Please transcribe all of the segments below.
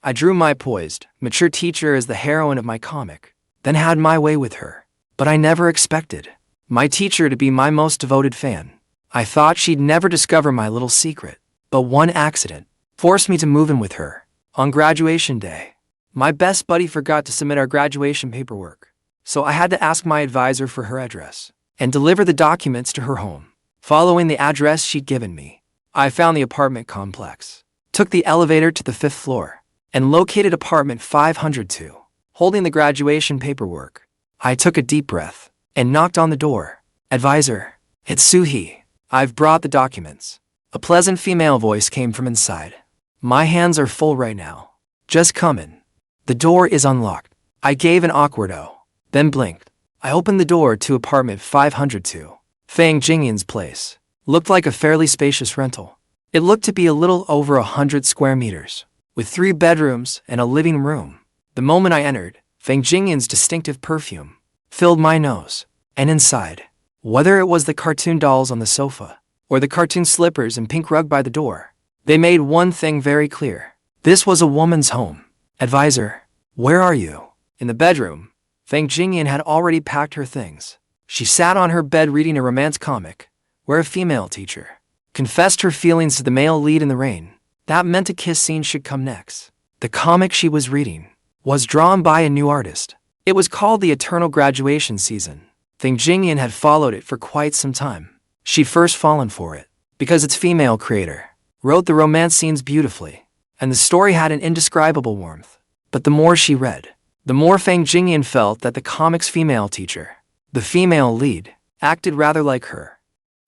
I drew my poised, mature teacher as the heroine of my comic, then had my way with her. But I never expected my teacher to be my most devoted fan. I thought she'd never discover my little secret, but one accident forced me to move in with her. On graduation day, my best buddy forgot to submit our graduation paperwork, so I had to ask my advisor for her address and deliver the documents to her home. Following the address she'd given me, I found the apartment complex, took the elevator to the 5th floor, and located apartment 502. Holding the graduation paperwork, I took a deep breath and knocked on the door. "Advisor, it's Suhi. I've brought the documents." A pleasant female voice came from inside. "My hands are full right now. Just come in." The door is unlocked. I gave an awkward "oh," then blinked. I opened the door to apartment 502. Fang Jingyun's place looked like a fairly spacious rental. It looked to be a little over 100 square meters, with 3 bedrooms and a living room. The moment I entered, Fang Jingyun's distinctive perfume filled my nose, and inside, whether it was the cartoon dolls on the sofa or the cartoon slippers and pink rug by the door, they made one thing very clear. This was a woman's home. "Advisor, where are you?" In the bedroom, Fang Jingyun had already packed her things. She sat on her bed reading a romance comic, where a female teacher confessed her feelings to the male lead in the rain. That meant a kiss scene should come next. The comic she was reading was drawn by a new artist. It was called The Eternal Graduation Season. Fang Jingyun had followed it for quite some time. She'd first fallen for it because its female creator wrote the romance scenes beautifully, and the story had an indescribable warmth. But the more she read, the more Fang Jingyun felt that the comic's female teacher, the female lead, acted rather like her.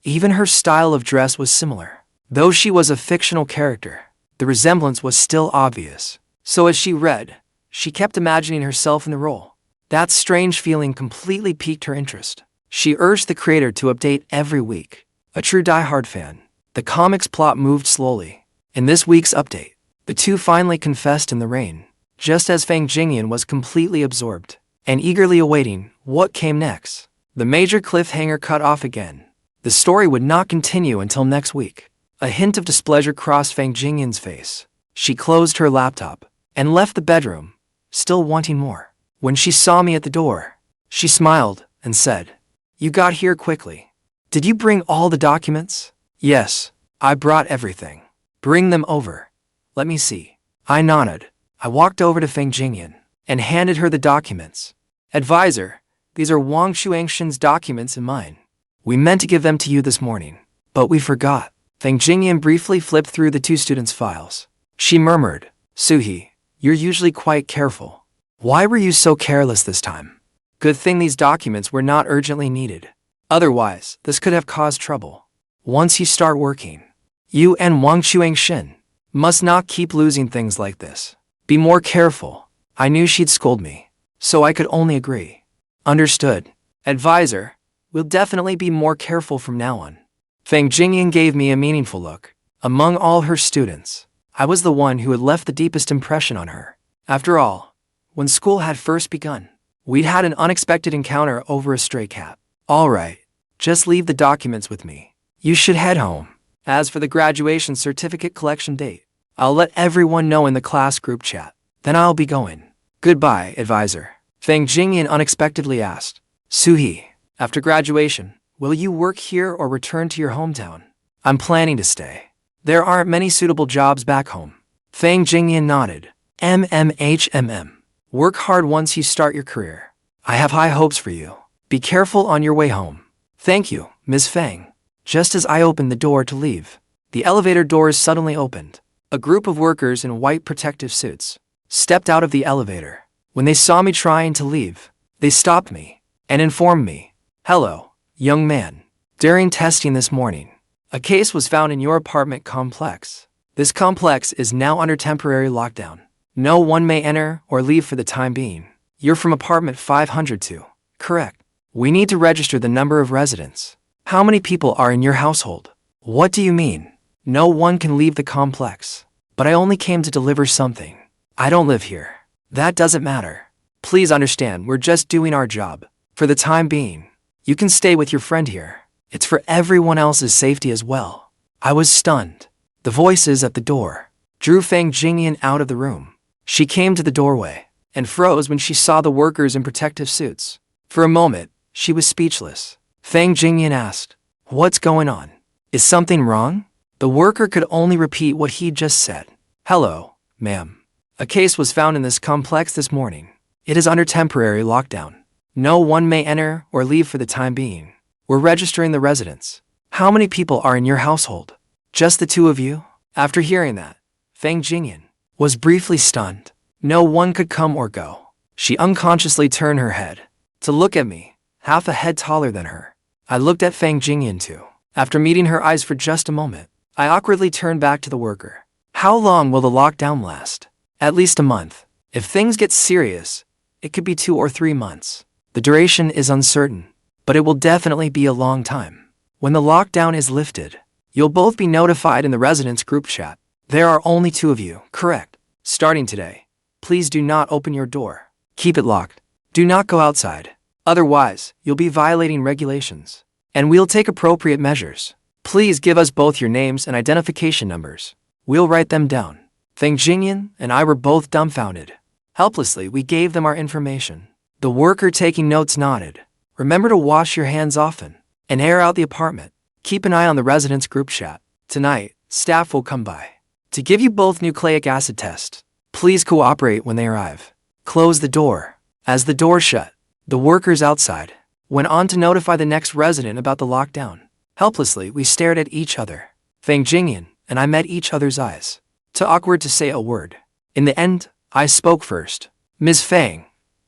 Even her style of dress was similar. Though she was a fictional character, the resemblance was still obvious. So as she read, she kept imagining herself in the role. That strange feeling completely piqued her interest. She urged the creator to update every week. A true die-hard fan, the comic's plot moved slowly. In this week's update, the two finally confessed in the rain, just as Fang Jingyun was completely absorbed and eagerly awaiting what came next. The major cliffhanger cut off again. The story would not continue until next week. A hint of displeasure crossed Fang Jingyun's face. She closed her laptop and left the bedroom, still wanting more. When she saw me at the door, she smiled and said, "You got here quickly. Did you bring all the documents?" "Yes, I brought everything." "Bring them over. Let me see." I nodded. I walked over to Fang Jingyun and handed her the documents. "Advisor, these are Wang Shuangshin's documents and mine. We meant to give them to you this morning, but we forgot." Fang Jingyun briefly flipped through the two students' files. She murmured, "Suhi, you're usually quite careful. Why were you so careless this time?" Good thing these documents were not urgently needed. Otherwise, this could have caused trouble. Once you start working, you and Wang Shuangshin must not keep losing things like this. Be more careful. I knew she'd scold me, so I could only agree. Understood. Advisor, we'll definitely be more careful from now on. Fang Jingyun gave me a meaningful look. Among all her students, I was the one who had left the deepest impression on her. After all, when school had first begun, we'd had an unexpected encounter over a stray cat. All right, just leave the documents with me. You should head home. As for the graduation certificate collection date, I'll let everyone know in the class group chat. Then I'll be going. Goodbye, advisor. Fang Jingyun unexpectedly asked, "Suhi, after graduation, will you work here or return to your hometown?" "I'm planning to stay. There aren't many suitable jobs back home." Fang Jingyun nodded. Work hard once you start your career. I have high hopes for you. Be careful on your way home." "Thank you, Ms. Fang." Just as I opened the door to leave, the elevator doors suddenly opened. A group of workers in white protective suits stepped out of the elevator. When they saw me trying to leave, they stopped me and informed me, "Hello, young man. During testing this morning, a case was found in your apartment complex. This complex is now under temporary lockdown. No one may enter or leave for the time being. You're from apartment 502, correct? We need to register the number of residents. How many people are in your household?" "What do you mean? No one can leave the complex. But I only came to deliver something. I don't live here." "That doesn't matter. Please understand, we're just doing our job. For the time being, you can stay with your friend here. It's for everyone else's safety as well." I was stunned. The voices at the door drew Fang Jingyun out of the room. She came to the doorway and froze when she saw the workers in protective suits. For a moment, she was speechless. Fang Jingyun asked, "What's going on? Is something wrong?" The worker could only repeat what he'd just said. "Hello, ma'am. A case was found in this complex this morning. It is under temporary lockdown. No one may enter or leave for the time being. We're registering the residents. How many people are in your household?" "Just the two of you?" After hearing that, Fang Jingyun was briefly stunned. No one could come or go. She unconsciously turned her head to look at me, half a head taller than her. I looked at Fang Jingyun too. After meeting her eyes for just a moment, I awkwardly turned back to the worker. "How long will the lockdown last?" "At least a month. If things get serious, it could be 2 or 3 months. The duration is uncertain, but it will definitely be a long time. When the lockdown is lifted, you'll both be notified in the residents group chat. There are only 2 of you, correct? Starting today, please do not open your door. Keep it locked. Do not go outside. Otherwise, you'll be violating regulations. And we'll take appropriate measures. Please give us both your names and identification numbers. We'll write them down." Fang Jingyun and I were both dumbfounded. Helplessly, we gave them our information. The worker taking notes nodded. "Remember to wash your hands often and air out the apartment. Keep an eye on the residents group chat. Tonight, staff will come by to give you both nucleic acid tests. Please cooperate when they arrive. Close the door." As the door shut, the workers outside went on to notify the next resident about the lockdown. Helplessly, we stared at each other. Fang Jingyun and I met each other's eyes. Too awkward to say a word. In the end, I spoke first. "Ms. Fang,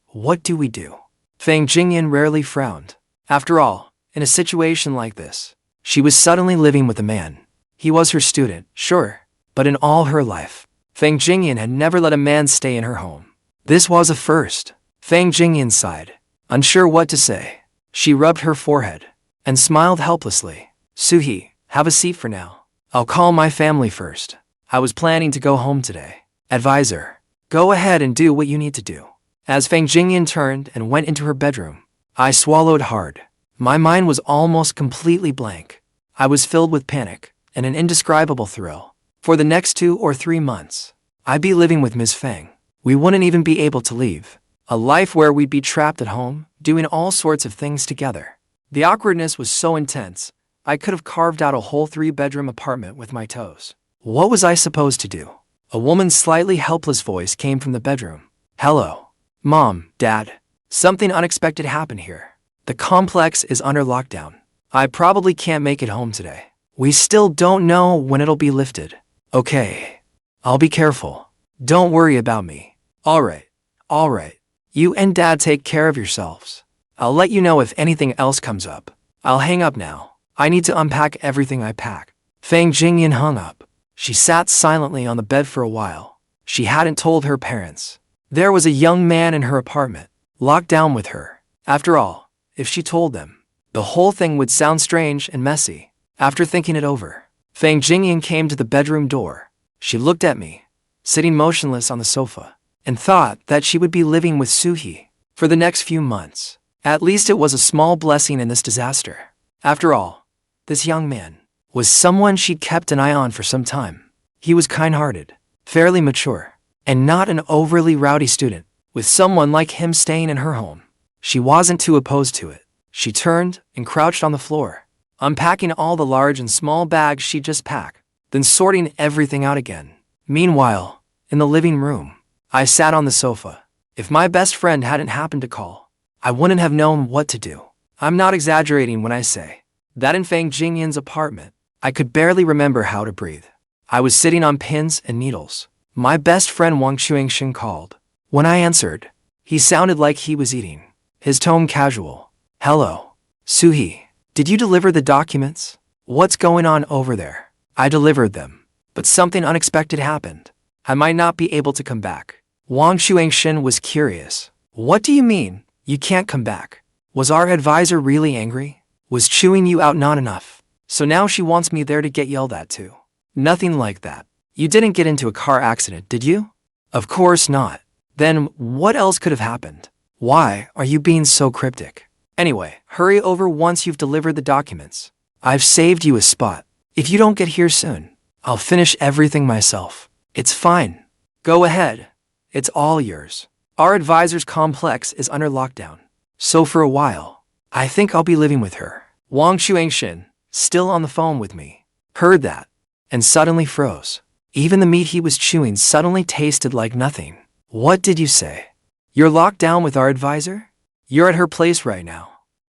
what do we do?" Fang Jingyun rarely frowned. After all, in a situation like this, she was suddenly living with a man. He was her student, sure, but in all her life, Fang Jingyun had never let a man stay in her home. This was a first. Fang Jingyun sighed, unsure what to say. She rubbed her forehead and smiled helplessly. "Suhi, have a seat for now. I'll call my family first. I was planning to go home today." "Advisor, go ahead and do what you need to do." As Fang Jingyun turned and went into her bedroom, I swallowed hard. My mind was almost completely blank. I was filled with panic and an indescribable thrill. For the next 2 or 3 months, I'd be living with Ms. Fang. We wouldn't even be able to leave. A life where we'd be trapped at home, doing all sorts of things together. The awkwardness was so intense, I could have carved out a whole 3-bedroom apartment with my toes. What was I supposed to do? A woman's slightly helpless voice came from the bedroom. "Hello. Mom, Dad. Something unexpected happened here. The complex is under lockdown. I probably can't make it home today. We still don't know when it'll be lifted. Okay. I'll be careful. Don't worry about me." All right. You and Dad take care of yourselves. I'll let you know if anything else comes up. I'll hang up now. I need to unpack everything I pack." Fang Jingyun hung up. She sat silently on the bed for a while. She hadn't told her parents. There was a young man in her apartment, locked down with her. After all, if she told them, the whole thing would sound strange and messy. After thinking it over, Fang Jingyun came to the bedroom door. She looked at me, sitting motionless on the sofa, and thought that she would be living with Suhi for the next few months. At least it was a small blessing in this disaster. After all, this young man was someone she'd kept an eye on for some time. He was kind-hearted, fairly mature, and not an overly rowdy student. With someone like him staying in her home, she wasn't too opposed to it. She turned and crouched on the floor, unpacking all the large and small bags she'd just packed, then sorting everything out again. Meanwhile, in the living room, I sat on the sofa. If my best friend hadn't happened to call, I wouldn't have known what to do. I'm not exaggerating when I say that in Fang Jingyun's apartment, I could barely remember how to breathe. I was sitting on pins and needles. My best friend Wang Shuangshin called. When I answered, he sounded like he was eating, his tone casual. "Hello, Suhi. Did you deliver the documents? What's going on over there?" I delivered them, but something unexpected happened. I might not be able to come back. Wang Shuangshin was curious. "What do you mean, you can't come back? Was our advisor really angry? Was chewing you out not enough? So now she wants me there to get yelled at too?" "Nothing like that. You didn't get into a car accident, did you?" "Of course not." "Then what else could have happened? Why are you being so cryptic? Anyway, hurry over once you've delivered the documents. I've saved you a spot. If you don't get here soon, I'll finish everything myself." "It's fine. Go ahead. It's all yours. Our advisor's complex is under lockdown. So for a while, I think I'll be living with her. Wang Chuangshin, still on the phone with me, heard that and suddenly froze. Even the meat he was chewing suddenly tasted like nothing. What did you say? You're locked down with our advisor? You're at her place right now.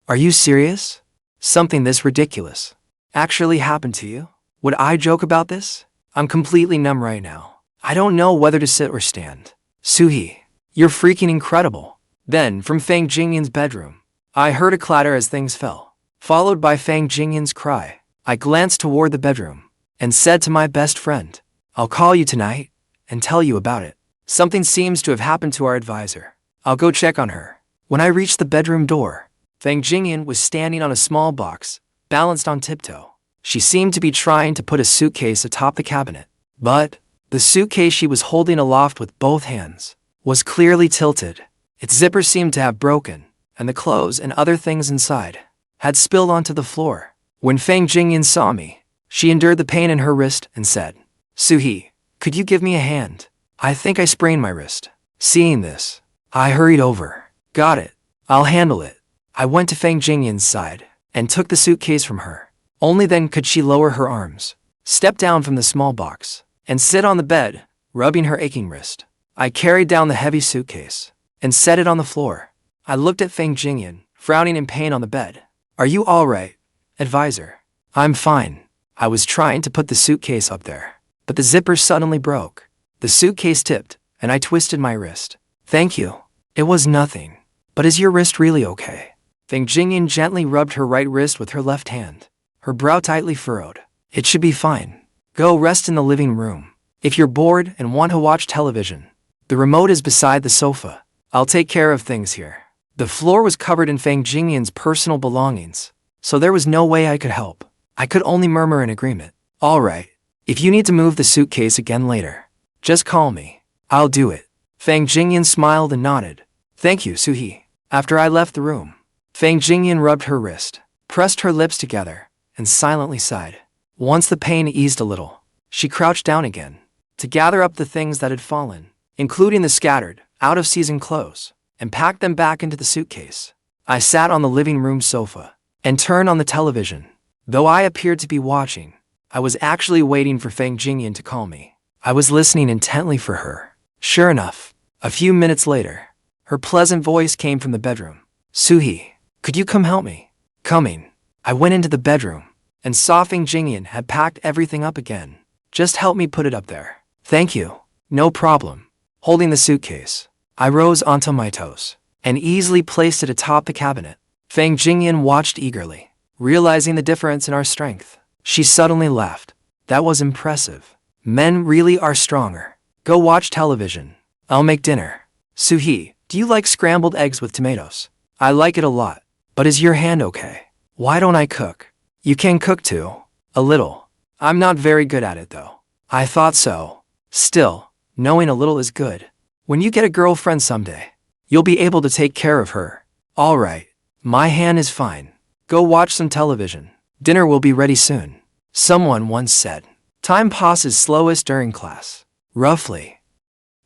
Are you serious? Something this ridiculous actually happened to you? Would I joke about this? I'm completely numb right now. I don't know whether to sit or stand. Suhi, you're freaking incredible. Then, from Fang Jingyun's bedroom, I heard a clatter as things fell, followed by Fang Jingyun's cry. I glanced toward the bedroom and said to my best friend, I'll call you tonight and tell you about it. Something seems to have happened to our advisor. I'll go check on her. When I reached the bedroom door, Fang Jingyun was standing on a small box, balanced on tiptoe. She seemed to be trying to put a suitcase atop the cabinet, but the suitcase she was holding aloft with both hands was clearly tilted. Its zipper seemed to have broken, and the clothes and other things inside had spilled onto the floor. When Fang Jingyun saw me, she endured the pain in her wrist and said, Suhi, could you give me a hand? I think I sprained my wrist. Seeing this, I hurried over. Got it. I'll handle it. I went to Fang Jingyun's side and took the suitcase from her. Only then could she lower her arms, step down from the small box, and sit on the bed, rubbing her aching wrist. I carried down the heavy suitcase and set it on the floor. I looked at Fang Jingyun, frowning in pain on the bed. Are you all right, advisor? I'm fine. I was trying to put the suitcase up there, but the zipper suddenly broke. The suitcase tipped, and I twisted my wrist. Thank you. It was nothing. But is your wrist really okay? Fang Jingyun gently rubbed her right wrist with her left hand, her brow tightly furrowed. It should be fine. Go rest in the living room. If you're bored and want to watch television, the remote is beside the sofa. I'll take care of things here. The floor was covered in Fang Jingyun's personal belongings, so there was no way I could help. I could only murmur in agreement. All right. If you need to move the suitcase again later, just call me. I'll do it. Fang Jingyun smiled and nodded. Thank you, Suhi. After I left the room, Fang Jingyun rubbed her wrist, pressed her lips together, and silently sighed. Once the pain eased a little, she crouched down again to gather up the things that had fallen, including the scattered, out-of-season clothes, and packed them back into the suitcase. I sat on the living room sofa and turned on the television. Though I appeared to be watching, I was actually waiting for Fang Jingyun to call me. I was listening intently for her. Sure enough, a few minutes later, her pleasant voice came from the bedroom. Suhi, could you come help me? Coming. I went into the bedroom and saw Fang Jingyun had packed everything up again. Just help me put it up there. Thank you. No problem. Holding the suitcase, I rose onto my toes and easily placed it atop the cabinet. Fang Jingyun watched eagerly, realizing the difference in our strength. She suddenly laughed. That was impressive. Men really are stronger. Go watch television. I'll make dinner. Suhi, do you like scrambled eggs with tomatoes? I like it a lot. But is your hand okay? Why don't I cook? You can cook too. A little. I'm not very good at it though. I thought so. Still, knowing a little is good. When you get a girlfriend someday, you'll be able to take care of her. All right. My hand is fine. Go watch some television. Dinner will be ready soon. Someone once said, time passes slowest during class. Roughly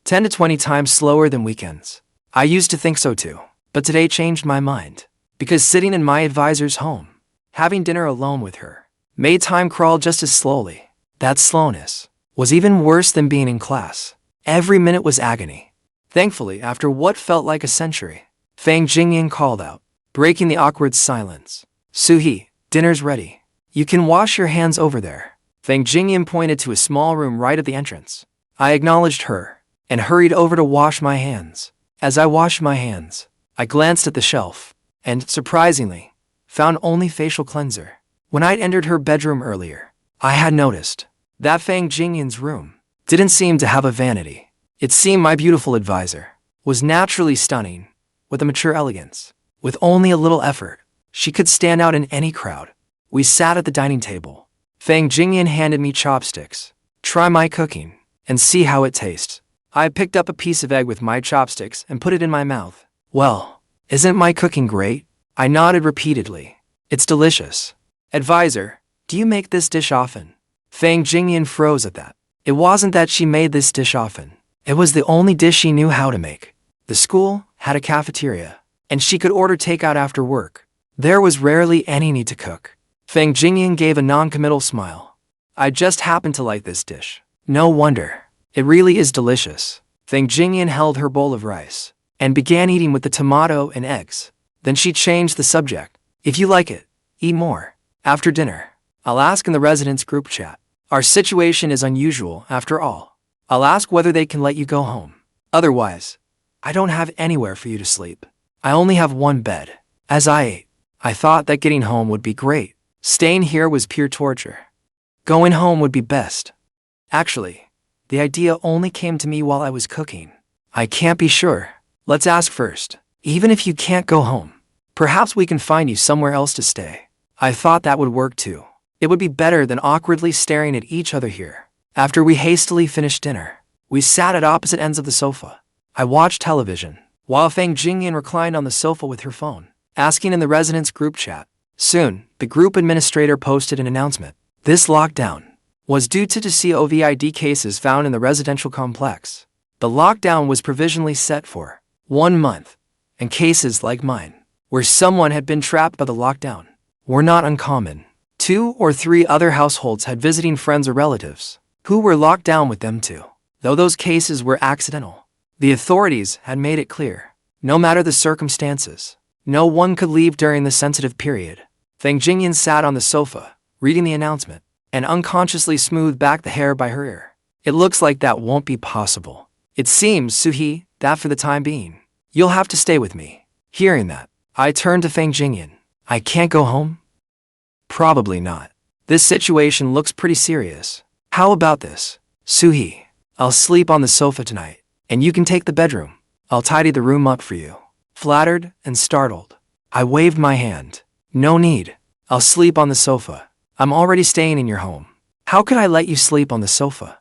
10 to 20 times slower than weekends. I used to think so too, but today changed my mind. Because sitting in my advisor's home, having dinner alone with her, made time crawl just as slowly. That slowness was even worse than being in class. Every minute was agony. Thankfully, after what felt like a century, Fang Jingyun called out, breaking the awkward silence. Suhi, dinner's ready. You can wash your hands over there. Fang Jingyun pointed to a small room right at the entrance. I acknowledged her and hurried over to wash my hands. As I washed my hands, I glanced at the shelf and, surprisingly, found only facial cleanser. When I'd entered her bedroom earlier, I had noticed that Fang Jingyun's room didn't seem to have a vanity. It seemed my beautiful advisor was naturally stunning, with a mature elegance. With only a little effort, she could stand out in any crowd. We sat at the dining table. Fang Jingyun handed me chopsticks. Try my cooking and see how it tastes. I picked up a piece of egg with my chopsticks and put it in my mouth. Well, isn't my cooking great? I nodded repeatedly. It's delicious. Advisor, do you make this dish often? Fang Jingyun froze at that. It wasn't that she made this dish often. It was the only dish she knew how to make. The school had a cafeteria, and she could order takeout after work. There was rarely any need to cook. Fang Jingyun gave a non-committal smile. I just happened to like this dish. No wonder. It really is delicious. Fang Jingyun held her bowl of rice and began eating with the tomato and eggs. Then she changed the subject. If you like it, eat more. After dinner, I'll ask in the residence group chat. Our situation is unusual, after all. I'll ask whether they can let you go home. Otherwise, I don't have anywhere for you to sleep. I only have one bed. As I ate, I thought that getting home would be great. Staying here was pure torture. Going home would be best. Actually, the idea only came to me while I was cooking. I can't be sure. Let's ask first. Even if you can't go home, perhaps we can find you somewhere else to stay. I thought that would work too. It would be better than awkwardly staring at each other here. After we hastily finished dinner, we sat at opposite ends of the sofa. I watched television, while Fang Jingyun reclined on the sofa with her phone, asking in the residence group chat. Soon, the group administrator posted an announcement. This lockdown was due to COVID cases found in the residential complex. The lockdown was provisionally set for 1 month, and cases like mine, where someone had been trapped by the lockdown, were not uncommon. 2 or 3 other households had visiting friends or relatives who were locked down with them too. Though those cases were accidental, the authorities had made it clear, no matter the circumstances, no one could leave during the sensitive period. Fang Jingyun sat on the sofa, reading the announcement, and unconsciously smoothed back the hair by her ear. It looks like that won't be possible. It seems, Suhi, that for the time being, you'll have to stay with me. Hearing that, I turned to Fang Jingyun. I can't go home? Probably not. This situation looks pretty serious. How about this, Suhi? I'll sleep on the sofa tonight, and you can take the bedroom. I'll tidy the room up for you. Flattered and startled, I waved my hand. No need. I'll sleep on the sofa. I'm already staying in your home. How could I let you sleep on the sofa?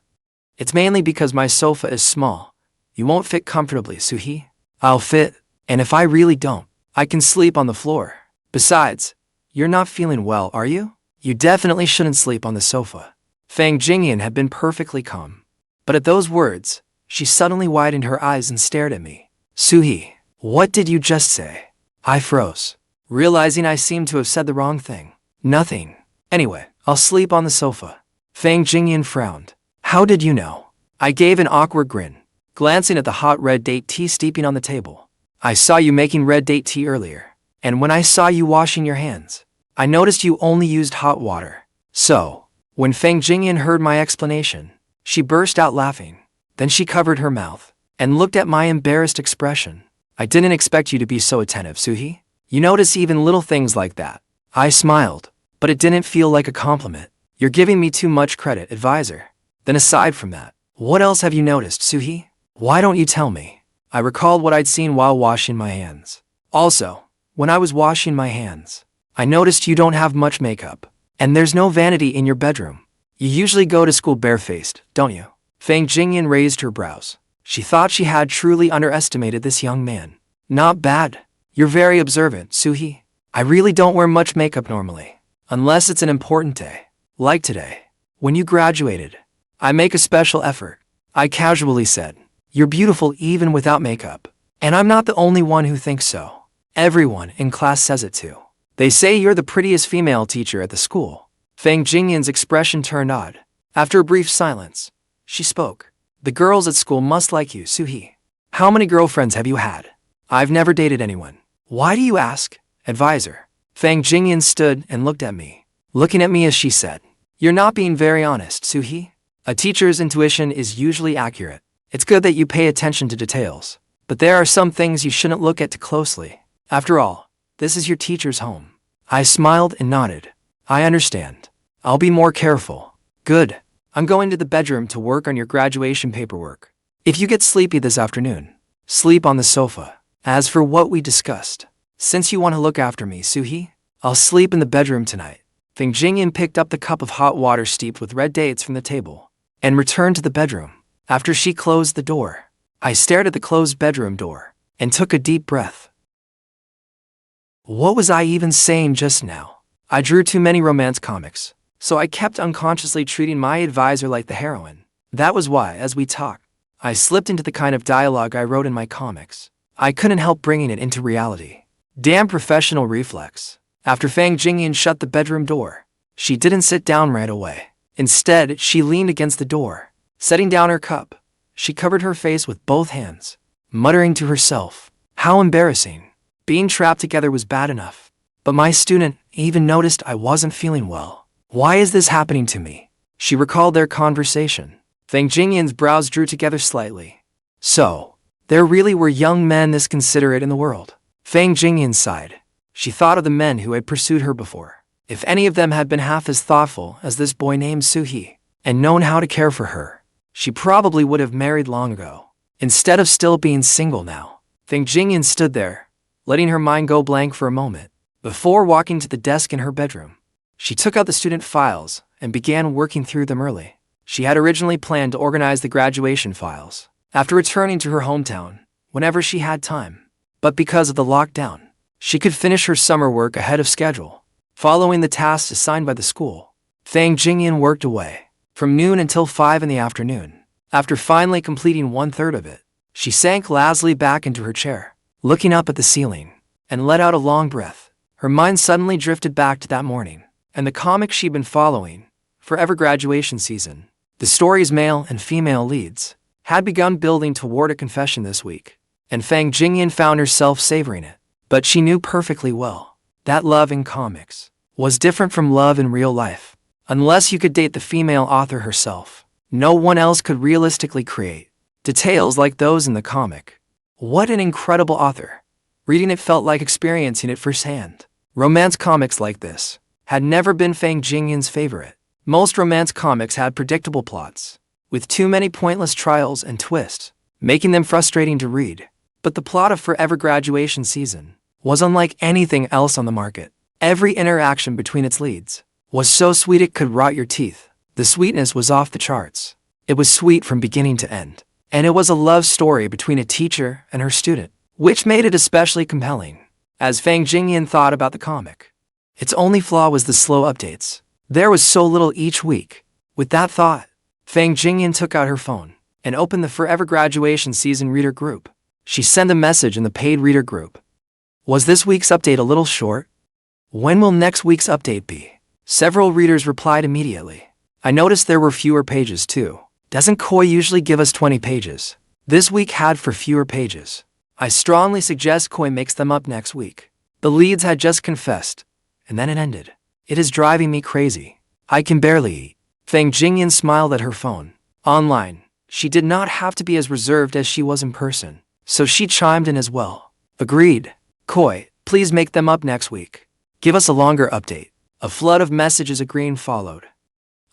It's mainly because my sofa is small. You won't fit comfortably, Suhi. I'll fit, and if I really don't, I can sleep on the floor. Besides, you're not feeling well, are you? You definitely shouldn't sleep on the sofa. Fang Jingyun had been perfectly calm. But at those words, she suddenly widened her eyes and stared at me. Suhi, what did you just say? I froze, realizing I seemed to have said the wrong thing. Nothing. Anyway, I'll sleep on the sofa. Fang Jingyun frowned. How did you know? I gave an awkward grin, glancing at the hot red date tea steeping on the table. I saw you making red date tea earlier, and when I saw you washing your hands, I noticed you only used hot water. So, when Fang Jingyun heard my explanation, she burst out laughing. Then she covered her mouth and looked at my embarrassed expression. I didn't expect you to be so attentive, Suhi. You notice even little things like that. I smiled, but it didn't feel like a compliment. You're giving me too much credit, advisor. Then aside from that, what else have you noticed, Suhi? Why don't you tell me? I recalled what I'd seen while washing my hands. Also, when I was washing my hands, I noticed you don't have much makeup, and there's no vanity in your bedroom. You usually go to school barefaced, don't you? Fang Jingyun raised her brows. She thought she had truly underestimated this young man. Not bad. You're very observant, Suhi. I really don't wear much makeup normally, unless it's an important day, like today. When you graduated, I make a special effort. I casually said, you're beautiful even without makeup. And I'm not the only one who thinks so. Everyone in class says it too. They say you're the prettiest female teacher at the school. Fang Jingyun's expression turned odd. After a brief silence, she spoke. The girls at school must like you, Suhi. How many girlfriends have you had? I've never dated anyone. Why do you ask? Advisor. Fang Jingyun stood and looked at me, looking at me as she said, you're not being very honest, Suhi. A teacher's intuition is usually accurate. It's good that you pay attention to details, but there are some things you shouldn't look at too closely. After all, this is your teacher's home. I smiled and nodded. I understand. I'll be more careful. Good. I'm going to the bedroom to work on your graduation paperwork. If you get sleepy this afternoon, sleep on the sofa. As for what we discussed, since you want to look after me, Suhi, I'll sleep in the bedroom tonight. Fang Jingyun picked up the cup of hot water steeped with red dates from the table and returned to the bedroom. After she closed the door, I stared at the closed bedroom door and took a deep breath. What was I even saying just now? I drew too many romance comics, so I kept unconsciously treating my advisor like the heroine. That was why, as we talked, I slipped into the kind of dialogue I wrote in my comics. I couldn't help bringing it into reality. Damn professional reflex. After Fang Jingyun shut the bedroom door, she didn't sit down right away. Instead, she leaned against the door. Setting down her cup, she covered her face with both hands, muttering to herself, "How embarrassing. Being trapped together was bad enough. But my student even noticed I wasn't feeling well. Why is this happening to me?" She recalled their conversation. Fang Jingyun's brows drew together slightly. So, there really were young men this considerate in the world. Fang Jingyun sighed. She thought of the men who had pursued her before. If any of them had been half as thoughtful as this boy named Suhi, and known how to care for her, she probably would have married long ago, instead of still being single now. Fang Jingyun stood there, letting her mind go blank for a moment, before walking to the desk in her bedroom. She took out the student files and began working through them early. She had originally planned to organize the graduation files after returning to her hometown, whenever she had time. But because of the lockdown, she could finish her summer work ahead of schedule. Following the tasks assigned by the school, Fang Jingyun worked away from noon until 5 in the afternoon. After finally completing 1/3 of it, she sank lazily back into her chair, looking up at the ceiling, and let out a long breath. Her mind suddenly drifted back to that morning, and the comic she'd been following, Forever Graduation Season. The story's male and female leads had begun building toward a confession this week, and Fang Jingyun found herself savoring it. But she knew perfectly well that love in comics was different from love in real life. Unless you could date the female author herself, no one else could realistically create details like those in the comic. What an incredible author. Reading it felt like experiencing it firsthand. Romance comics like this had never been Fang Jingyun's favorite. Most romance comics had predictable plots, with too many pointless trials and twists, making them frustrating to read. But the plot of Forever Graduation Season was unlike anything else on the market. Every interaction between its leads was so sweet it could rot your teeth. The sweetness was off the charts. It was sweet from beginning to end. And it was a love story between a teacher and her student, which made it especially compelling. As Fang Jingyun thought about the comic, its only flaw was the slow updates. There was so little each week. With that thought, Fang Jingyun took out her phone and opened the Forever Graduation Season reader group. She sent a message in the paid reader group. Was this week's update a little short? When will next week's update be? Several readers replied immediately. I noticed there were fewer pages too. Doesn't Koi usually give us 20 pages? This week had for fewer pages. I strongly suggest Koi makes them up next week. The leads had just confessed, and then it ended. It is driving me crazy. I can barely eat. Fang Jingyun smiled at her phone. Online, she did not have to be as reserved as she was in person, so she chimed in as well. Agreed. Koi, please make them up next week. Give us a longer update. A flood of messages agreeing followed.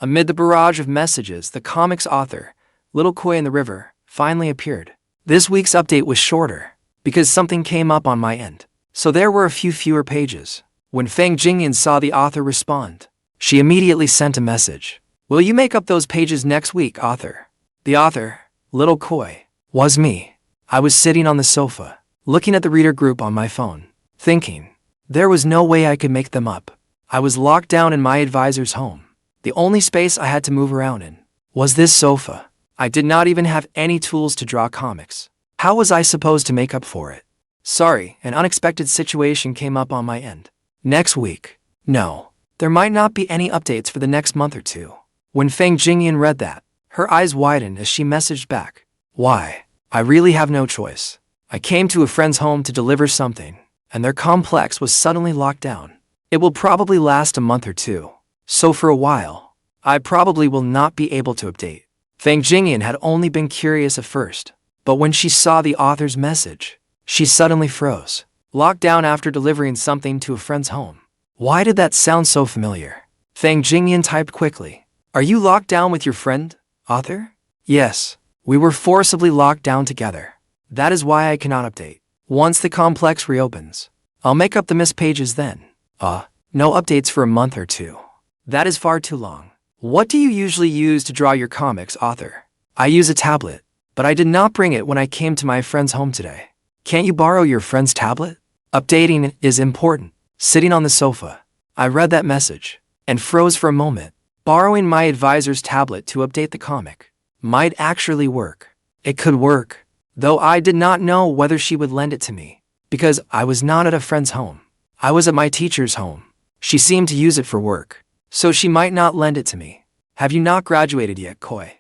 Amid the barrage of messages, the comic's author, Little Koi in the River, finally appeared. This week's update was shorter, because something came up on my end, so there were a few fewer pages. When Fang Jingyun saw the author respond, she immediately sent a message. Will you make up those pages next week, author? The author, Little Koi, was me. I was sitting on the sofa, looking at the reader group on my phone, thinking, there was no way I could make them up. I was locked down in my advisor's home. The only space I had to move around in was this sofa. I did not even have any tools to draw comics. How was I supposed to make up for it? Sorry, an unexpected situation came up on my end. Next week. No, there might not be any updates for the next month or two. When Fang Jingyun read that, her eyes widened as she messaged back. Why? I really have no choice. I came to a friend's home to deliver something, and their complex was suddenly locked down. It will probably last a month or two, so for a while, I probably will not be able to update. Fang Jingyun had only been curious at first, but when she saw the author's message, she suddenly froze. Locked down after delivering something to a friend's home. Why did that sound so familiar? Fang Jingyun typed quickly. Are you locked down with your friend, author? Yes, we were forcibly locked down together. That is why I cannot update. Once the complex reopens, I'll make up the missed pages then. No updates for a month or two. That is far too long. What do you usually use to draw your comics, author? I use a tablet, but I did not bring it when I came to my friend's home today. Can't you borrow your friend's tablet? Updating is important. Sitting on the sofa, I read that message and froze for a moment. Borrowing my advisor's tablet to update the comic might actually work. It could work, though I did not know whether she would lend it to me, because I was not at a friend's home. I was at my teacher's home. She seemed to use it for work, so she might not lend it to me. Have you not graduated yet, Koi?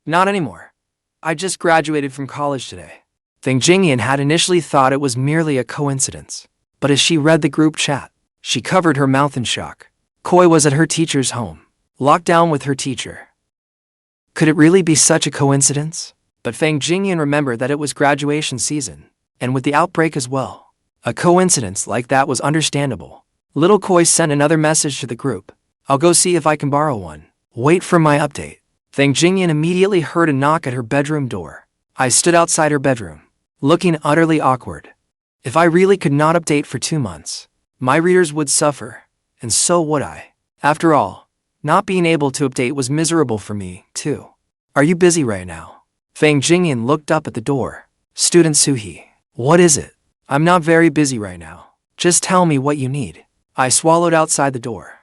Not anymore. I just graduated from college today. Fang Jingyun had initially thought it was merely a coincidence, but as she read the group chat, she covered her mouth in shock. Koi was at her teacher's home, locked down with her teacher. Could it really be such a coincidence? But Fang Jingyun remembered that it was graduation season, and with the outbreak as well. A coincidence like that was understandable. Little Koi sent another message to the group. I'll go see if I can borrow one. Wait for my update. Fang Jingyun immediately heard a knock at her bedroom door. I stood outside her bedroom, looking utterly awkward. If I really could not update for 2 months, my readers would suffer, and so would I. After all, not being able to update was miserable for me, too. Are you busy right now? Fang Jingyun looked up at the door. Student Suhi. What is it? I'm not very busy right now. Just tell me what you need. I swallowed outside the door.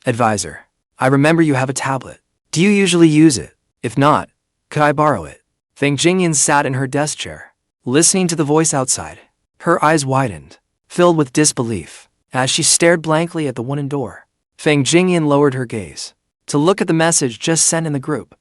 Advisor. I remember you have a tablet. Do you usually use it? If not, could I borrow it? Fang Jingyun sat in her desk chair, listening to the voice outside. Her eyes widened, filled with disbelief, as she stared blankly at the wooden door. Fang Jingyun lowered her gaze to look at the message just sent in the group.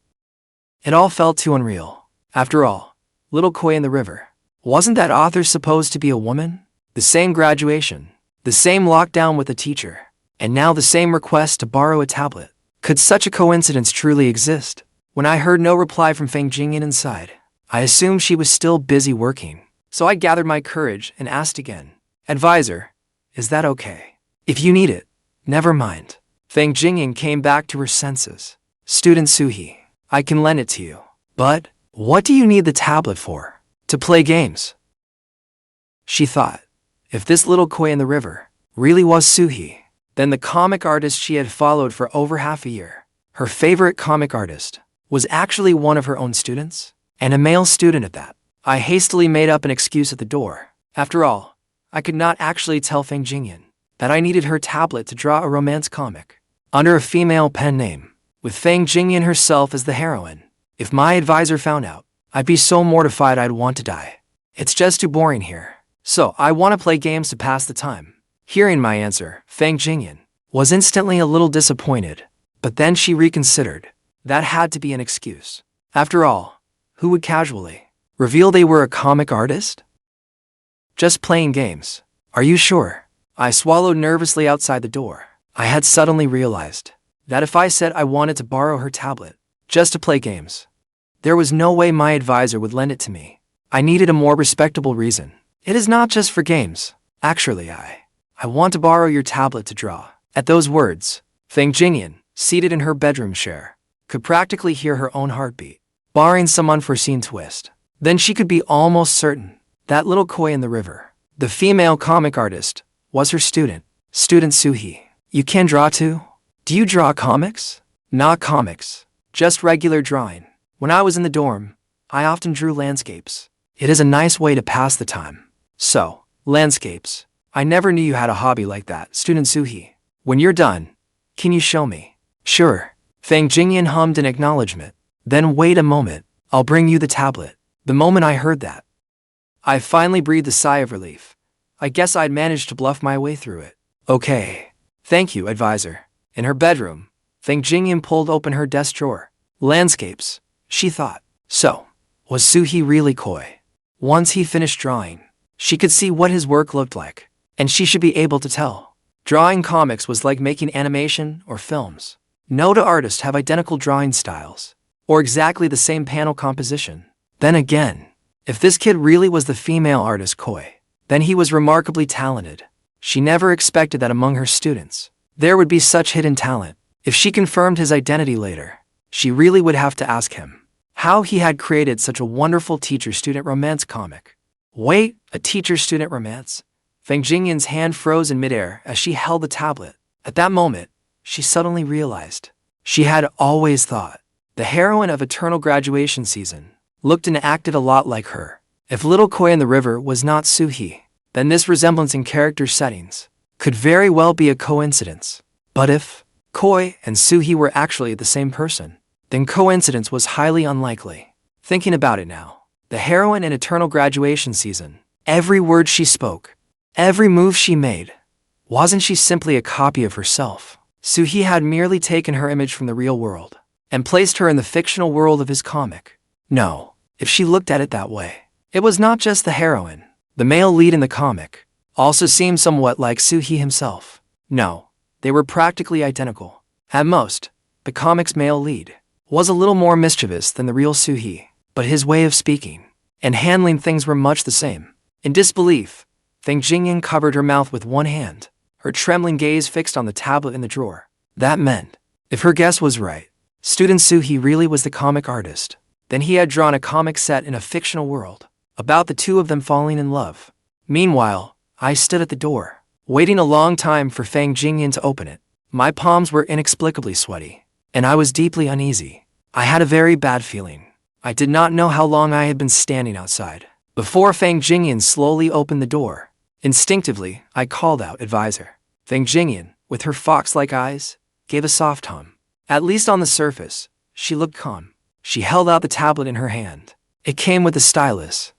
It all felt too unreal. After all, Little Koi in the River. Wasn't that author supposed to be a woman? The same graduation, the same lockdown with a teacher, and now the same request to borrow a tablet. Could such a coincidence truly exist? When I heard no reply from Fang Jingyun inside, I assumed she was still busy working. So I gathered my courage and asked again. Advisor, is that okay? If you need it, never mind. Fang Jingyun came back to her senses. Student Suhi, I can lend it to you. But, what do you need the tablet for? To play games? She thought, if this Little Koi in the River really was Suhi, then the comic artist she had followed for over half a year, her favorite comic artist, was actually one of her own students, and a male student at that. I hastily made up an excuse at the door. After all, I could not actually tell Fang Jingyun that I needed her tablet to draw a romance comic under a female pen name, with Fang Jingyun herself as the heroine. If my advisor found out, I'd be so mortified I'd want to die. It's just too boring here. So I want to play games to pass the time. Hearing my answer, Fang Jingyun was instantly a little disappointed, but then she reconsidered. That had to be an excuse. After all, who would casually reveal they were a comic artist? Just playing games. Are you sure? I swallowed nervously outside the door. I had suddenly realized that if I said I wanted to borrow her tablet just to play games, there was no way my advisor would lend it to me. I needed a more respectable reason. It is not just for games. Actually, I want to borrow your tablet to draw. At those words, Fang Jingyun, seated in her bedroom chair, could practically hear her own heartbeat. Barring some unforeseen twist, then she could be almost certain that Little Koi in the River, the female comic artist, was her student. Student Suhi, you can draw too? Do you draw comics? Not comics, just regular drawing. When I was in the dorm, I often drew landscapes. It is a nice way to pass the time. So, landscapes. I never knew you had a hobby like that, Student Suhi. When you're done, can you show me? Sure. Fang Jingyun hummed in acknowledgement. Then wait a moment, I'll bring you the tablet. The moment I heard that, I finally breathed a sigh of relief. I guess I'd managed to bluff my way through it. Okay. Thank you, advisor. In her bedroom, Fang Jingyun pulled open her desk drawer. Landscapes, she thought. So, was Suhi really Koi? Once he finished drawing, she could see what his work looked like, and she should be able to tell. Drawing comics was like making animation or films. No two artists have identical drawing styles, or exactly the same panel composition. Then again, if this kid really was the female artist Koi, then he was remarkably talented. She never expected that among her students there would be such hidden talent. If she confirmed his identity later, she really would have to ask him how he had created such a wonderful teacher-student romance comic. Wait, a teacher-student romance? Fang Jingyun's hand froze in midair as she held the tablet. At that moment, she suddenly realized she had always thought the heroine of Eternal Graduation Season looked and acted a lot like her. If Little Koi in the River was not Suhi, then this resemblance in character settings could very well be a coincidence. But if Koi and Suhi were actually the same person, then coincidence was highly unlikely. Thinking about it now, the heroine in Eternal Graduation Season, every word she spoke, every move she made, wasn't she simply a copy of herself? Soo-hee had merely taken her image from the real world and placed her in the fictional world of his comic. No, if she looked at it that way, it was not just the heroine. The male lead in the comic also seemed somewhat like Soo-hee himself. No, they were practically identical. At most, the comic's male lead was a little more mischievous than the real Soo-hee, but his way of speaking and handling things were much the same. In disbelief, Fang Jingyun covered her mouth with one hand, her trembling gaze fixed on the tablet in the drawer. That meant, if her guess was right, student Soo-hee really was the comic artist. Then he had drawn a comic set in a fictional world, about the two of them falling in love. Meanwhile, I stood at the door, waiting a long time for Fang Jingyun to open it. My palms were inexplicably sweaty, and I was deeply uneasy. I had a very bad feeling. I did not know how long I had been standing outside before Fang Jingyun slowly opened the door. Instinctively, I called out, "Advisor." Fang Jingyun, with her fox-like eyes, gave a soft hum. At least on the surface, she looked calm. She held out the tablet in her hand. It came with a stylus,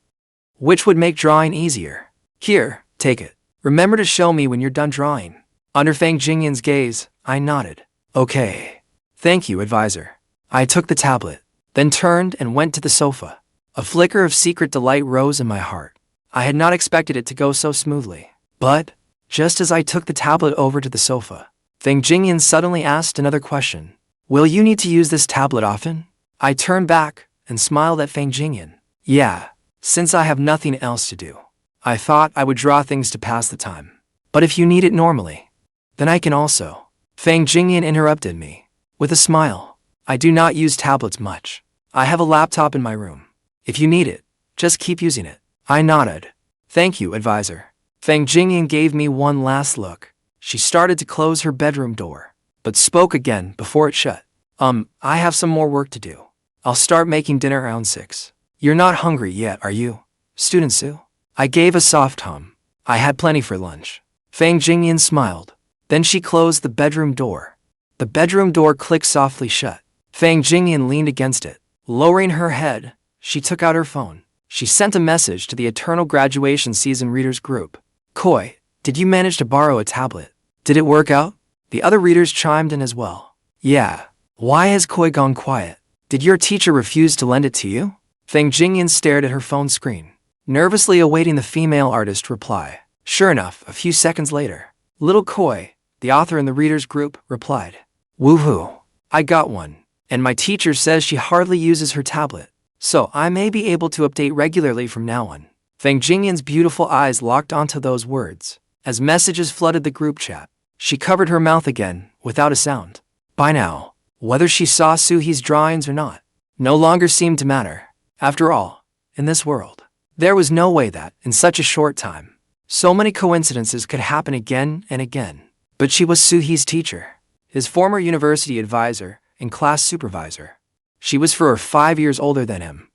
which would make drawing easier. "Here, take it. Remember to show me when you're done drawing." Under Fang Jingyun's gaze, I nodded. "Okay. Thank you, advisor." I took the tablet, then turned and went to the sofa. A flicker of secret delight rose in my heart. I had not expected it to go so smoothly. But, just as I took the tablet over to the sofa, Fang Jingyun suddenly asked another question. "Will you need to use this tablet often?" I turned back and smiled at Fang Jingyun. "Yeah, since I have nothing else to do. I thought I would draw things to pass the time. But if you need it normally, then I can also." Fang Jingyun interrupted me with a smile. "I do not use tablets much. I have a laptop in my room. If you need it, just keep using it." I nodded. "Thank you, advisor." Fang Jingyun gave me one last look. She started to close her bedroom door, but spoke again before it shut. I have some more work to do. I'll start making dinner around 6. You're not hungry yet, are you, student Sue?" I gave a soft hum. I had plenty for lunch. Fang Jingyun smiled. Then she closed the bedroom door. The bedroom door clicked softly shut. Fang Jingyun leaned against it. Lowering her head, she took out her phone. She sent a message to the Eternal Graduation Season Readers group. "Koi, did you manage to borrow a tablet? Did it work out?" The other readers chimed in as well. "Yeah. Why has Koi gone quiet? Did your teacher refuse to lend it to you?" Fang Jingyun stared at her phone screen, nervously awaiting the female artist's reply. Sure enough, a few seconds later, little Koi, the author in the readers group, replied, "Woohoo! I got one, and my teacher says she hardly uses her tablet, so I may be able to update regularly from now on." Fang Jingyun's beautiful eyes locked onto those words. As messages flooded the group chat, she covered her mouth again, without a sound. By now, whether she saw Soo-hee's drawings or not, no longer seemed to matter. After all, in this world, there was no way that, in such a short time, so many coincidences could happen again and again. But she was Soo-hee's teacher, his former university advisor and class supervisor. She was 4 or 5 years older than him.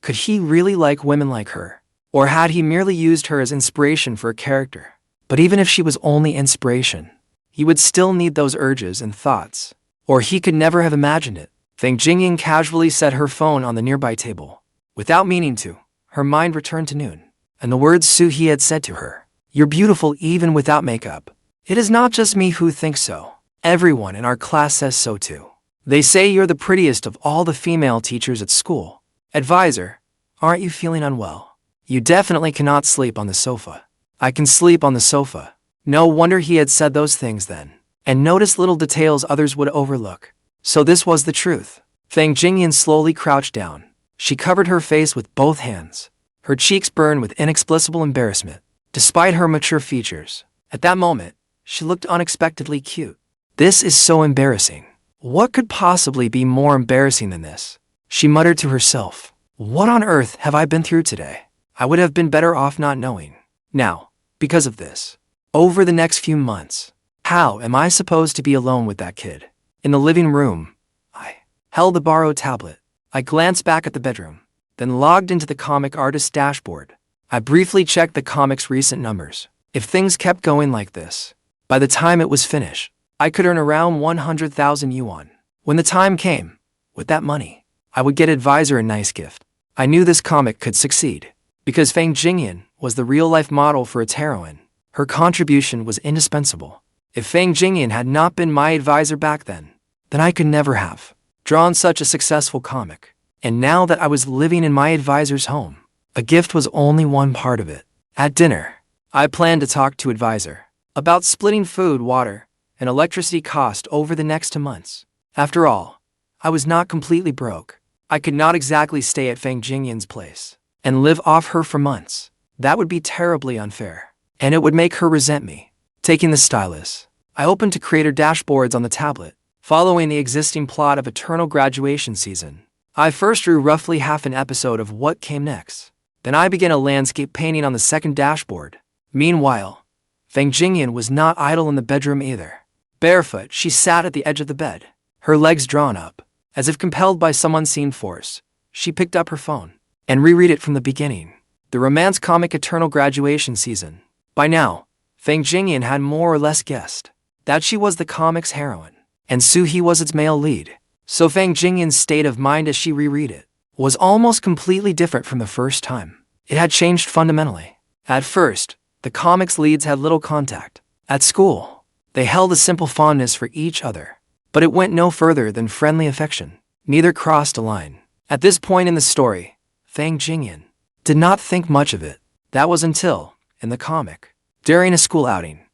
Could he really like women like her? Or had he merely used her as inspiration for a character? But even if she was only inspiration, he would still need those urges and thoughts, or he could never have imagined it. Fang Jingyun casually set her phone on the nearby table. Without meaning to, her mind returned to Noon, and the words Soo-hee had said to her. "You're beautiful even without makeup. It is not just me who thinks so. Everyone in our class says so too. They say you're the prettiest of all the female teachers at school. Advisor, aren't you feeling unwell? You definitely cannot sleep on the sofa." "I can sleep on the sofa." No wonder he had said those things then, and noticed little details others would overlook. So this was the truth. Fang Jingyun slowly crouched down. She covered her face with both hands. Her cheeks burned with inexplicable embarrassment, despite her mature features. At that moment, she looked unexpectedly cute. "This is so embarrassing. What could possibly be more embarrassing than this?" She muttered to herself. "What on earth have I been through today? I would have been better off not knowing. Now, because of this, over the next few months, how am I supposed to be alone with that kid?" In the living room, I held the borrowed tablet. I glanced back at the bedroom, then logged into the comic artist's dashboard. I briefly checked the comic's recent numbers. If things kept going like this, by the time it was finished, I could earn around 100,000 yuan. When the time came, with that money, I would get advisor a nice gift. I knew this comic could succeed. Because Fang Jingyun was the real-life model for its heroine, her contribution was indispensable. If Fang Jingyun had not been my advisor back then I could never have drawn such a successful comic. And now that I was living in my advisor's home, a gift was only one part of it. At dinner, I planned to talk to advisor about splitting food, water, and electricity cost over the next 2 months. After all, I was not completely broke. I could not exactly stay at Fang Jingyun's place and live off her for months. That would be terribly unfair, and it would make her resent me. Taking the stylus, I opened to creator dashboards on the tablet, following the existing plot of Eternal Graduation Season. I first drew roughly half an episode of what came next. Then I began a landscape painting on the second dashboard. Meanwhile, Fang Jingyun was not idle in the bedroom either. Barefoot, she sat at the edge of the bed, her legs drawn up, as if compelled by some unseen force. She picked up her phone and reread it from the beginning. The romance comic Eternal Graduation Season. By now, Fang Jingyun had more or less guessed that she was the comic's heroine, and Soo-hee was its male lead. So Fang Jingyun's state of mind as she reread it was almost completely different from the first time. It had changed fundamentally. At first, the comic's leads had little contact. At school, they held a simple fondness for each other, but it went no further than friendly affection. Neither crossed a line. At this point in the story, Fang Jingyun did not think much of it. That was until, in the comic, during a school outing,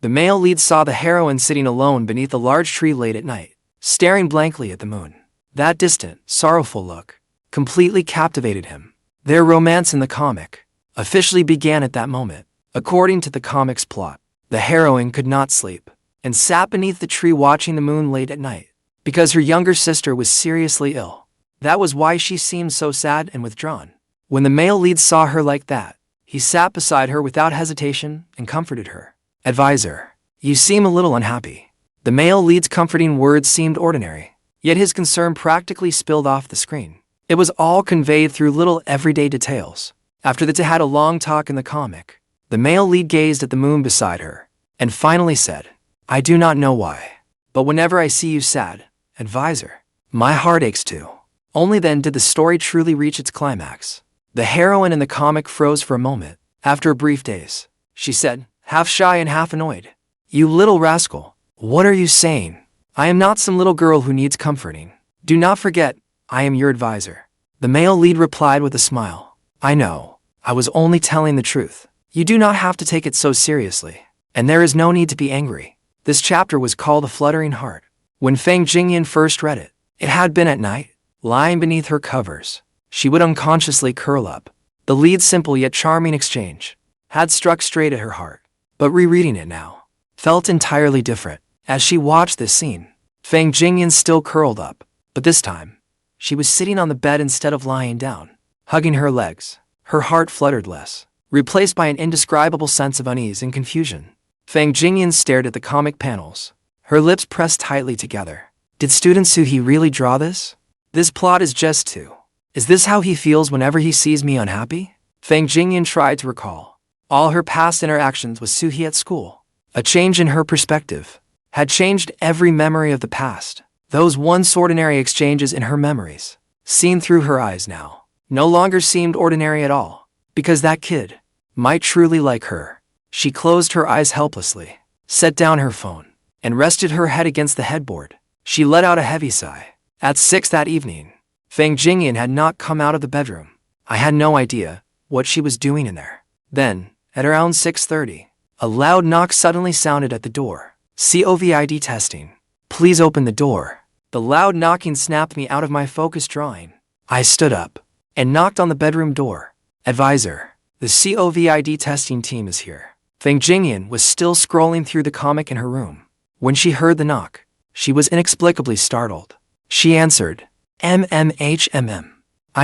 the male lead saw the heroine sitting alone beneath a large tree late at night, staring blankly at the moon. That distant, sorrowful look completely captivated him. Their romance in the comic officially began at that moment. According to the comic's plot, the heroine could not sleep and sat beneath the tree watching the moon late at night because her younger sister was seriously ill. That was why she seemed so sad and withdrawn. When the male lead saw her like that, he sat beside her without hesitation and comforted her. Advisor, you seem a little unhappy. The male lead's comforting words seemed ordinary, yet his concern practically spilled off the screen. It was all conveyed through little everyday details. After they had a long talk in the comic, the male lead gazed at the moon beside her and finally said, I do not know why, but whenever I see you sad, advisor, my heart aches too. Only then did the story truly reach its climax. The heroine in the comic froze for a moment. After a brief daze, she said, half shy and half annoyed, you little rascal, what are you saying? I am not some little girl who needs comforting. Do not forget, I am your advisor. The male lead replied with a smile. I know, I was only telling the truth. You do not have to take it so seriously, and there is no need to be angry. This chapter was called A Fluttering Heart. When Fang Jingyun first read it, it had been at night, lying beneath her covers. She would unconsciously curl up. The lead's simple yet charming exchange had struck straight at her heart. But rereading it now felt entirely different. As she watched this scene, Fang Jingyun still curled up, but this time, she was sitting on the bed instead of lying down, hugging her legs. Her heart fluttered less, replaced by an indescribable sense of unease and confusion. Fang Jingyun stared at the comic panels, her lips pressed tightly together. Did student Soo-hee really draw this? This plot is just too. Is this how he feels whenever he sees me unhappy? Fang Jingyun tried to recall all her past interactions with Soo-hee at school. A change in her perspective had changed every memory of the past. Those once ordinary exchanges in her memories, seen through her eyes now, no longer seemed ordinary at all, because that kid might truly like her. She closed her eyes helplessly, set down her phone, and rested her head against the headboard. She let out a heavy sigh. At 6 that evening, Fang Jingyun had not come out of the bedroom. I had no idea what she was doing in there. Then, at around 6:30, a loud knock suddenly sounded at the door. COVID testing. Please open the door. The loud knocking snapped me out of my focused drawing. I stood up and knocked on the bedroom door. Advisor, the COVID testing team is here. Fang Jingyun was still scrolling through the comic in her room. When she heard the knock, she was inexplicably startled. She answered, I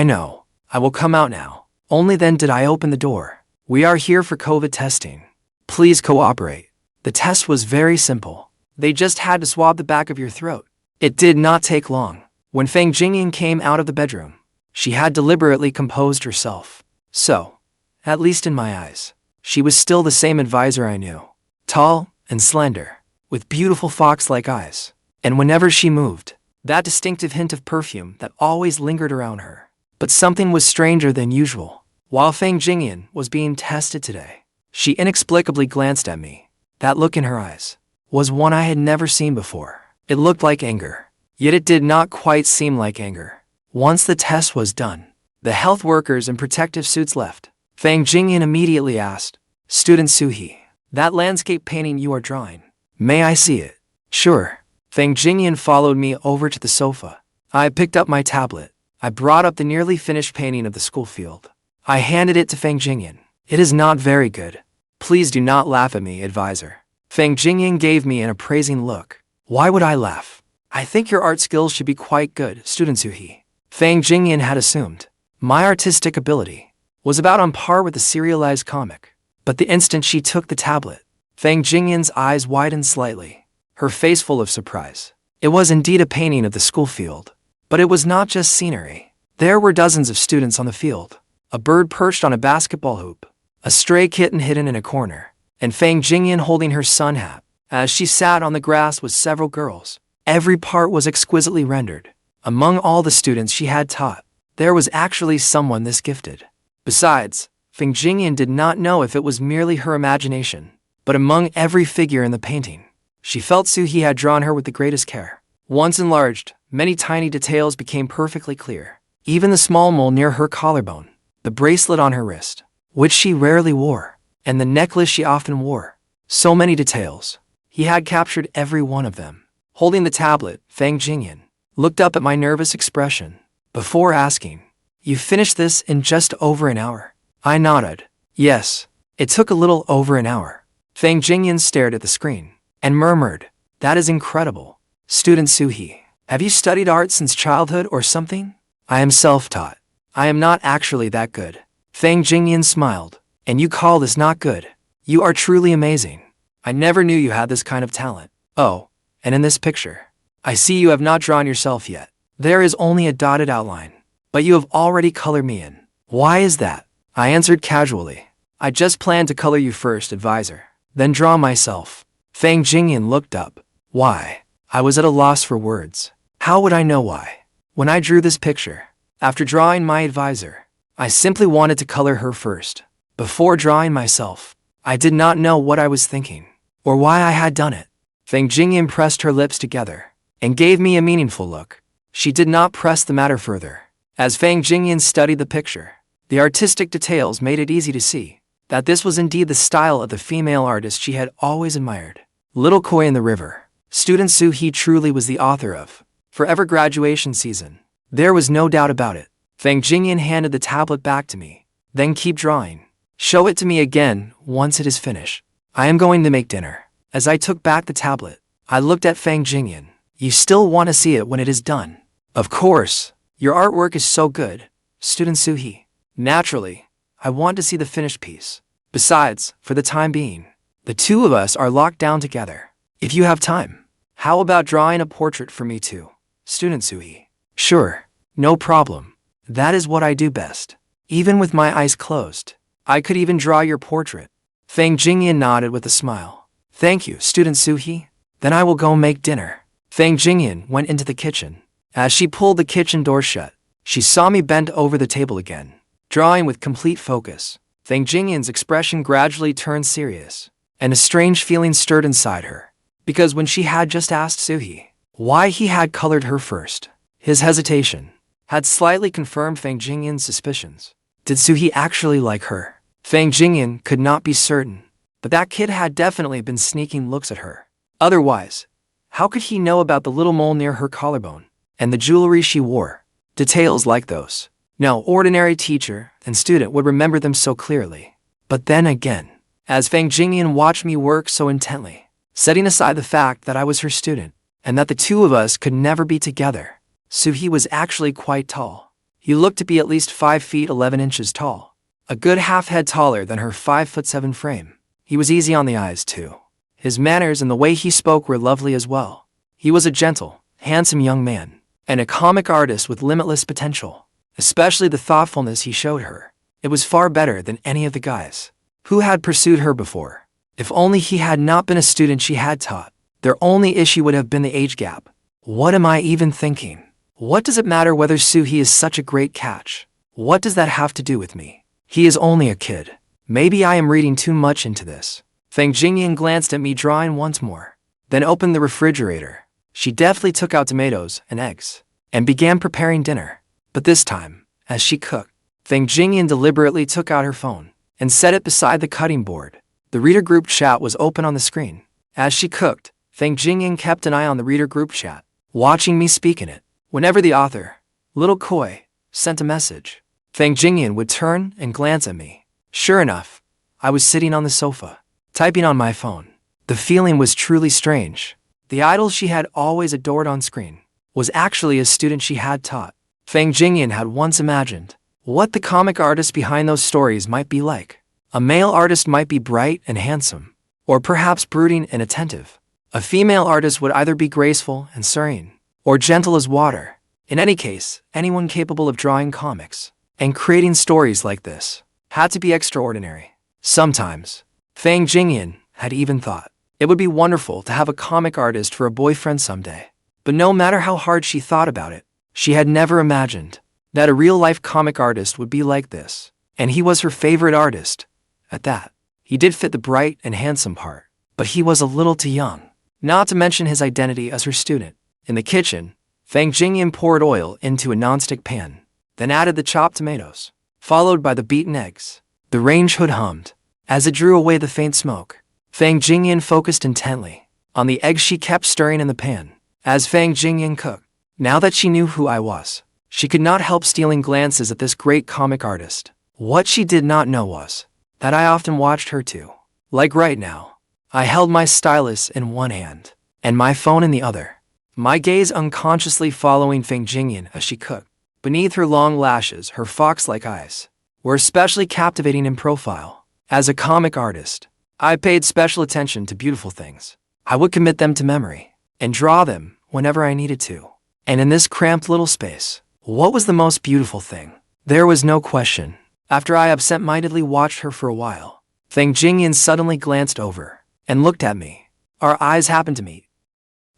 know, I will come out now. Only then did I open the door. We are here for COVID testing. Please cooperate. The test was very simple. They just had to swab the back of your throat. It did not take long. When Fang Jingyun came out of the bedroom, she had deliberately composed herself. So, at least in my eyes, she was still the same advisor I knew. Tall and slender, with beautiful fox-like eyes. And whenever she moved, that distinctive hint of perfume that always lingered around her But something was stranger than usual. While Fang Jingyun was being tested today, she inexplicably glanced at me. That look in her eyes was one I had never seen before. It looked like anger, yet it did not quite seem like anger. Once the test was done, the health workers in protective suits left. Fang Jingyun immediately asked, "Student Suhi, that landscape painting you are drawing, may I see it?" "Sure." Fang Jingyun followed me over to the sofa. I picked up my tablet. I brought up the nearly finished painting of the school field. I handed it to Fang Jingyun. "It is not very good. Please do not laugh at me, advisor." Fang Jingyun gave me an appraising look. "Why would I laugh? I think your art skills should be quite good, Student Suhi." Fang Jingyun had assumed my artistic ability was about on par with the serialized comic. But the instant she took the tablet, Fang Jingyun's eyes widened slightly, her face full of surprise. It was indeed a painting of the school field. But it was not just scenery. There were dozens of students on the field. A bird perched on a basketball hoop, a stray kitten hidden in a corner, and Fang Jingyun holding her sun hat. As she sat on the grass with several girls, every part was exquisitely rendered. Among all the students she had taught, there was actually someone this gifted. Besides, Fang Jingyun did not know if it was merely her imagination, but among every figure in the painting, she felt Suhi had drawn her with the greatest care. Once enlarged, many tiny details became perfectly clear. Even the small mole near her collarbone, the bracelet on her wrist, which she rarely wore, and the necklace she often wore. So many details. He had captured every one of them. Holding the tablet, Fang Jingyun looked up at my nervous expression before asking, "You finished this in just over an hour?" I nodded. "Yes, it took a little over an hour." Fang Jingyun stared at the screen and murmured, "That is incredible. Student Suhi, have you studied art since childhood or something?" "I am self-taught. I am not actually that good." Fang Jingyun smiled. "And you call this not good? You are truly amazing. I never knew you had this kind of talent." "Oh, and in this picture, I see you have not drawn yourself yet. There is only a dotted outline, but you have already colored me in. Why is that?" I answered casually. "I just planned to color you first, advisor, then draw myself." Fang Jingyun looked up. "Why?" I was at a loss for words. How would I know why? When I drew this picture, after drawing my advisor, I simply wanted to color her first. Before drawing myself, I did not know what I was thinking, or why I had done it. Fang Jingyun pressed her lips together and gave me a meaningful look. She did not press the matter further. As Fang Jingyun studied the picture, the artistic details made it easy to see that this was indeed the style of the female artist she had always admired. Little Koi in the River. Student Suhi truly was the author of Forever Graduation Season. There was no doubt about it. Fang Jingyun handed the tablet back to me. "Then keep drawing. Show it to me again once it is finished. I am going to make dinner." As I took back the tablet, I looked at Fang Jingyun. "You still want to see it when it is done?" "Of course. Your artwork is so good, Student Suhi. Naturally, I want to see the finished piece. Besides, for the time being, the two of us are locked down together. If you have time, how about drawing a portrait for me too, Student Suhi?" "Sure, no problem. That is what I do best. Even with my eyes closed, I could even draw your portrait." Fang Jingyun nodded with a smile. "Thank you, Student Suhi. Then I will go make dinner." Fang Jingyun went into the kitchen. As she pulled the kitchen door shut, she saw me bent over the table again, drawing with complete focus. Fang Jingyun's expression gradually turned serious, and a strange feeling stirred inside her. Because when she had just asked Suhi why he had colored her first, his hesitation had slightly confirmed Fang Jingyun's suspicions. Did Suhi actually like her? Fang Jingyun could not be certain, but that kid had definitely been sneaking looks at her. Otherwise, how could he know about the little mole near her collarbone and the jewelry she wore? Details like those, no ordinary teacher and student would remember them so clearly. But then again, as Fang Jingyun watched me work so intently, setting aside the fact that I was her student and that the two of us could never be together, Suhi was actually quite tall. He looked to be at least 5 feet 11 inches tall, a good half head taller than her 5'7" frame. He was easy on the eyes too. His manners and the way he spoke were lovely as well. He was a gentle, handsome young man, and a comic artist with limitless potential, especially the thoughtfulness he showed her. It was far better than any of the guys who had pursued her before. If only he had not been a student she had taught. Their only issue would have been the age gap. What am I even thinking? What does it matter whether Suhi is such a great catch? What does that have to do with me? He is only a kid. Maybe I am reading too much into this. Fang Jingyun glanced at me drawing once more, then opened the refrigerator. She deftly took out tomatoes and eggs, and began preparing dinner. But this time, as she cooked, Fang Jingyun deliberately took out her phone and set it beside the cutting board. The reader group chat was open on the screen. As she cooked, Fang Jingyun kept an eye on the reader group chat, watching me speak in it. Whenever the author, Little Koi, sent a message, Fang Jingyun would turn and glance at me. Sure enough, I was sitting on the sofa, typing on my phone. The feeling was truly strange. The idol she had always adored on screen was actually a student she had taught. Fang Jingyun had once imagined what the comic artist behind those stories might be like. A male artist might be bright and handsome, or perhaps brooding and attentive. A female artist would either be graceful and serene, or gentle as water. In any case, anyone capable of drawing comics and creating stories like this had to be extraordinary. Sometimes, Fang Jingyun had even thought it would be wonderful to have a comic artist for a boyfriend someday. But no matter how hard she thought about it, she had never imagined that a real-life comic artist would be like this. And he was her favorite artist. At that, he did fit the bright and handsome part, but he was a little too young, not to mention his identity as her student. In the kitchen, Fang Jingyun poured oil into a nonstick pan, then added the chopped tomatoes, followed by the beaten eggs. The range hood hummed as it drew away the faint smoke. Fang Jingyun focused intently on the eggs she kept stirring in the pan. As Fang Jingyun cooked, now that she knew who I was, she could not help stealing glances at this great comic artist. What she did not know was that I often watched her too. Like right now, I held my stylus in one hand and my phone in the other, my gaze unconsciously following Fang Jingyun as she cooked. Beneath her long lashes, her fox-like eyes were especially captivating in profile. As a comic artist, I paid special attention to beautiful things. I would commit them to memory and draw them whenever I needed to. And in this cramped little space, what was the most beautiful thing? There was no question. After I absent-mindedly watched her for a while, Fang Jingyun suddenly glanced over and looked at me. Our eyes happened to meet.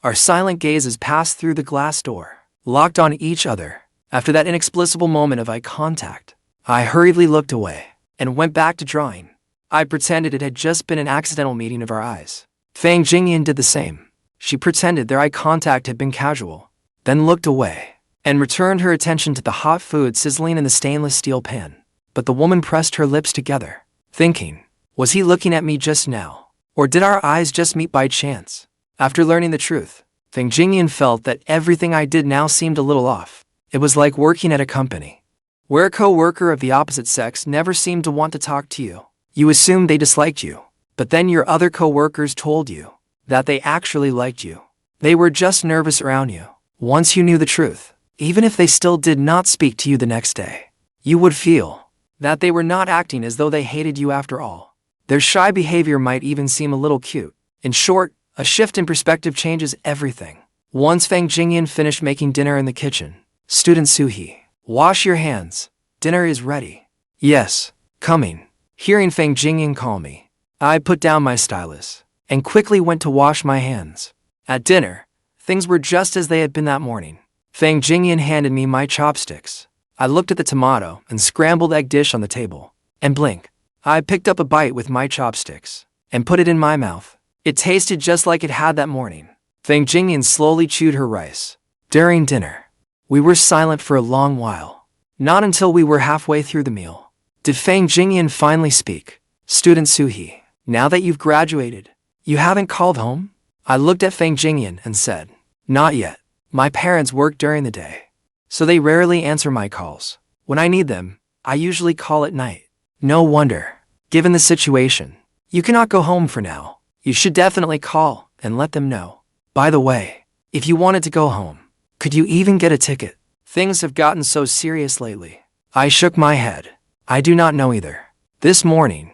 Our silent gazes passed through the glass door, locked on each other. After that inexplicable moment of eye contact, I hurriedly looked away and went back to drawing. I pretended it had just been an accidental meeting of our eyes. Fang Jingyun did the same. She pretended their eye contact had been casual, then looked away and returned her attention to the hot food sizzling in the stainless steel pan. But the woman pressed her lips together, thinking, was he looking at me just now? Or did our eyes just meet by chance? After learning the truth, Fang Jingyun felt that everything I did now seemed a little off. It was like working at a company where a co-worker of the opposite sex never seemed to want to talk to you. You assumed they disliked you, but then your other co-workers told you that they actually liked you. They were just nervous around you. Once you knew the truth, even if they still did not speak to you the next day, you would feel that they were not acting as though they hated you after all. Their shy behavior might even seem a little cute. In short, a shift in perspective changes everything. Once Fang Jingyun finished making dinner in the kitchen, "Student Suhi, wash your hands. Dinner is ready." "Yes, coming." Hearing Fang Jingyun call me, I put down my stylus and quickly went to wash my hands. At dinner, things were just as they had been that morning. Fang Jingyun handed me my chopsticks. I looked at the tomato and scrambled egg dish on the table, and blink, I picked up a bite with my chopsticks and put it in my mouth. It tasted just like it had that morning. Fang Jingyun slowly chewed her rice. During dinner, we were silent for a long while. Not until we were halfway through the meal did Fang Jingyun finally speak. "Student Suhi, now that you've graduated, you haven't called home?" I looked at Fang Jingyun and said, "Not yet. My parents work during the day, so they rarely answer my calls. When I need them, I usually call at night." "No wonder. Given the situation, you cannot go home for now. You should definitely call and let them know. By the way, if you wanted to go home, could you even get a ticket? Things have gotten so serious lately." I shook my head. I do not know either. This morning,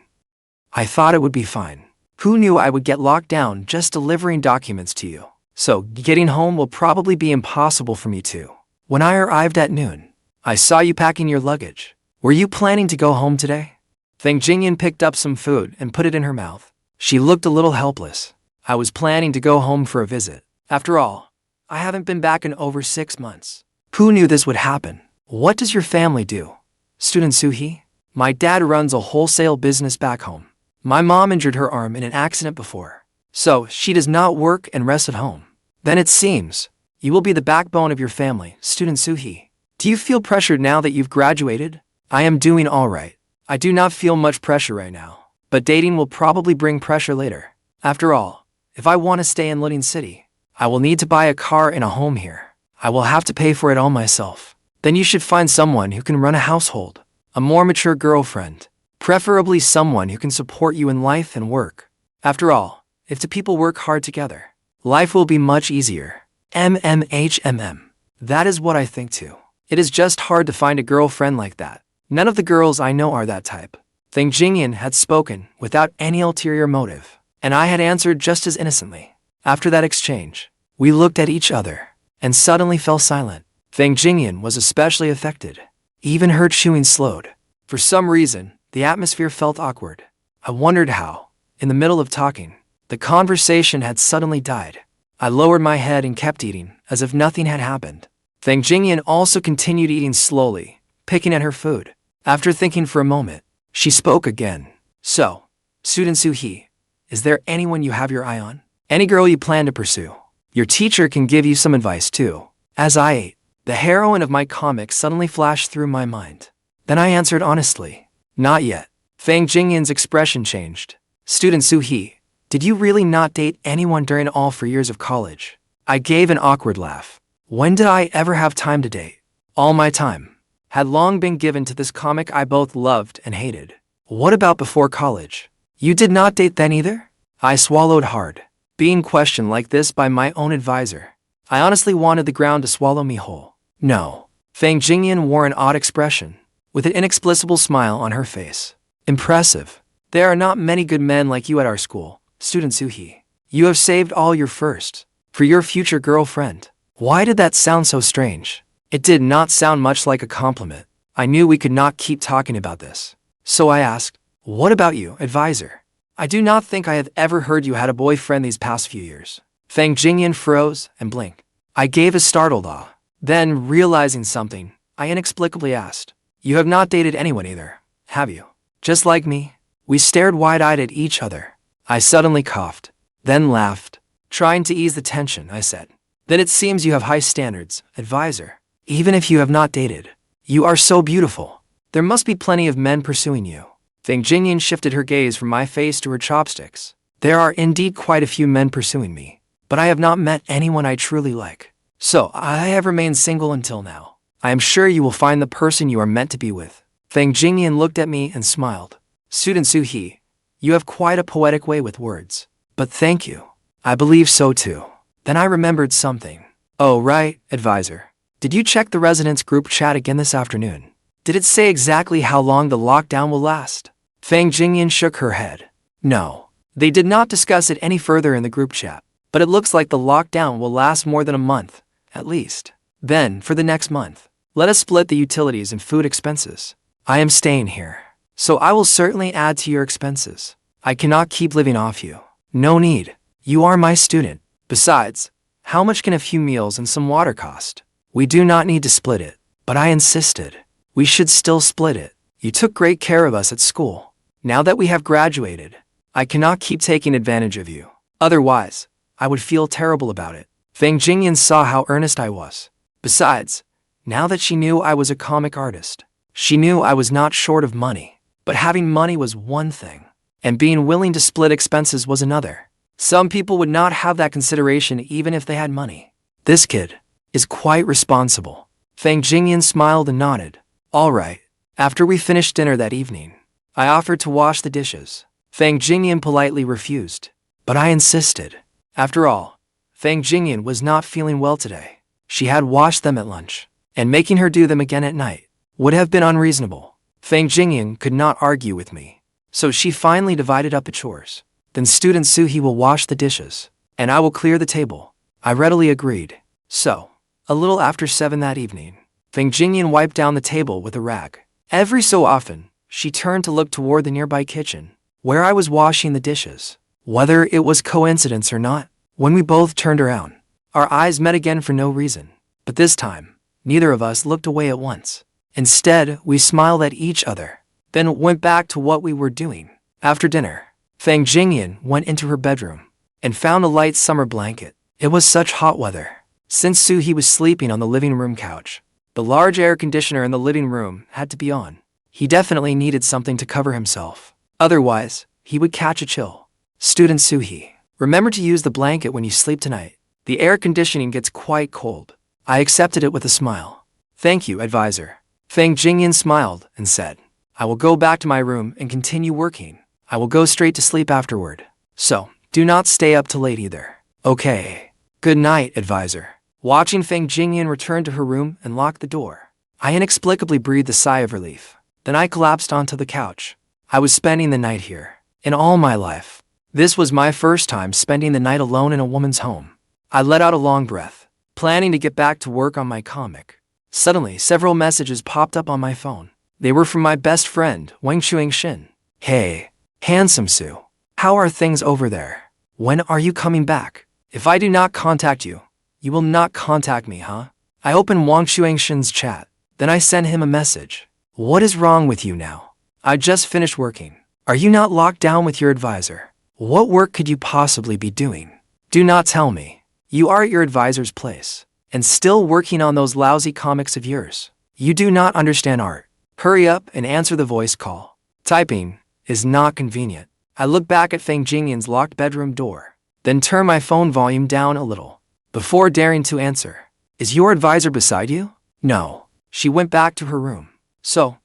I thought it would be fine. Who knew I would get locked down just delivering documents to you? So getting home will probably be impossible for me too. When I arrived at noon, I saw you packing your luggage. Were you planning to go home today? Fang Jingyun picked up some food and put it in her mouth. She looked a little helpless. I was planning to go home for a visit. After all, I haven't been back in over 6 months. Who knew this would happen? What does your family do? Student Suhi? My dad runs a wholesale business back home. My mom injured her arm in an accident before, so she does not work and rests at home. Then it seems you will be the backbone of your family, Student Suhi. Do you feel pressured now that you've graduated? I am doing all right. I do not feel much pressure right now, but dating will probably bring pressure later. After all, if I want to stay in Luning City, I will need to buy a car and a home here. I will have to pay for it all myself. Then you should find someone who can run a household, a more mature girlfriend, preferably someone who can support you in life and work. After all, if two people work hard together, life will be much easier. That is what I think too. It is just hard to find a girlfriend like that. None of the girls I know are that type. Fang Jingyun had spoken without any ulterior motive, and I had answered just as innocently. After that exchange, we looked at each other and suddenly fell silent. Fang Jingyun was especially affected. Even her chewing slowed. For some reason, the atmosphere felt awkward. I wondered how, in the middle of talking, the conversation had suddenly died. I lowered my head and kept eating, as if nothing had happened. Fang Jingyun also continued eating slowly, picking at her food. After thinking for a moment, she spoke again. So, Student Suhi, is there anyone you have your eye on? Any girl you plan to pursue? Your teacher can give you some advice too. As I ate, the heroine of my comic suddenly flashed through my mind. Then I answered honestly, not yet. Fang Jingyun's expression changed. Student Suhi, did you really not date anyone during all 4 years of college? I gave an awkward laugh. When did I ever have time to date? All my time had long been given to this comic I both loved and hated. What about before college? You did not date then either? I swallowed hard. Being questioned like this by my own advisor, I honestly wanted the ground to swallow me whole. No. Fang Jingyun wore an odd expression, with an inexplicable smile on her face. Impressive. There are not many good men like you at our school, Student Suhi. You have saved all your first for your future girlfriend. Why did that sound so strange? It did not sound much like a compliment. I knew we could not keep talking about this. So I asked, what about you, advisor? I do not think I have ever heard you had a boyfriend these past few years. Fang Jingyun froze and blinked. I gave a startled awe. Then, realizing something, I inexplicably asked, you have not dated anyone either, have you? Just like me? We stared wide-eyed at each other. I suddenly coughed, then laughed. Trying to ease the tension, I said, then it seems you have high standards, advisor. Even if you have not dated, you are so beautiful. There must be plenty of men pursuing you. Fang Jingyun shifted her gaze from my face to her chopsticks. There are indeed quite a few men pursuing me, but I have not met anyone I truly like. So, I have remained single until now. I am sure you will find the person you are meant to be with. Fang Jingyun looked at me and smiled. Student Suhi, you have quite a poetic way with words. But thank you. I believe so too. Then I remembered something. Oh right, advisor. Did you check the residence group chat again this afternoon? Did it say exactly how long the lockdown will last? Fang Jingyun shook her head. No. They did not discuss it any further in the group chat. But it looks like the lockdown will last more than a month, at least. Then, for the next month, let us split the utilities and food expenses. I am staying here, so I will certainly add to your expenses. I cannot keep living off you. No need. You are my student. Besides, how much can a few meals and some water cost? We do not need to split it. But I insisted. We should still split it. You took great care of us at school. Now that we have graduated, I cannot keep taking advantage of you. Otherwise, I would feel terrible about it. Fang Jingyun saw how earnest I was. Besides, now that she knew I was a comic artist, she knew I was not short of money. But having money was one thing, and being willing to split expenses was another. Some people would not have that consideration even if they had money. This kid is quite responsible. Fang Jingyun smiled and nodded. All right. After we finished dinner that evening, I offered to wash the dishes. Fang Jingyun politely refused, but I insisted. After all, Fang Jingyun was not feeling well today. She had washed them at lunch, and making her do them again at night would have been unreasonable. Fang Jingyun could not argue with me, so she finally divided up the chores. Then Student Suhi will wash the dishes, and I will clear the table. I readily agreed. So, a little after 7 that evening, Fang Jingyun wiped down the table with a rag. Every so often, she turned to look toward the nearby kitchen, where I was washing the dishes. Whether it was coincidence or not, when we both turned around, our eyes met again for no reason. But this time, Neither of us looked away at once. Instead, we smiled at each other, then went back to what we were doing. After dinner, Fang Jingyun went into her bedroom and found a light summer blanket. It was such hot weather. Since Suhi was sleeping on the living room couch, the large air conditioner in the living room had to be on. He definitely needed something to cover himself. Otherwise, he would catch a chill. Student Suhi, remember to use the blanket when you sleep tonight. The air conditioning gets quite cold. I accepted it with a smile. Thank you, advisor. Fang Jingyun smiled and said, I will go back to my room and continue working. I will go straight to sleep afterward. So, do not stay up too late either. Okay. Good night, advisor. Watching Fang Jingyun return to her room and lock the door, I inexplicably breathed a sigh of relief. Then I collapsed onto the couch. I was spending the night here. In all my life, this was my first time spending the night alone in a woman's home. I let out a long breath, planning to get back to work on my comic. Suddenly, several messages popped up on my phone. They were from my best friend, Wang Shin. Hey, handsome Sue. How are things over there? When are you coming back? If I do not contact you, you will not contact me, huh? I opened Wang Shin's chat. Then I sent him a message. What is wrong with you now? I just finished working. Are you not locked down with your advisor? What work could you possibly be doing? Do not tell me. You are at your advisor's place and still working on those lousy comics of yours. You do not understand art. Hurry up and answer the voice call. Typing is not convenient. I looked back at Fang Jingyun's locked bedroom door, then turned my phone volume down a little before daring to answer. Is your advisor beside you? No. She went back to her room. So,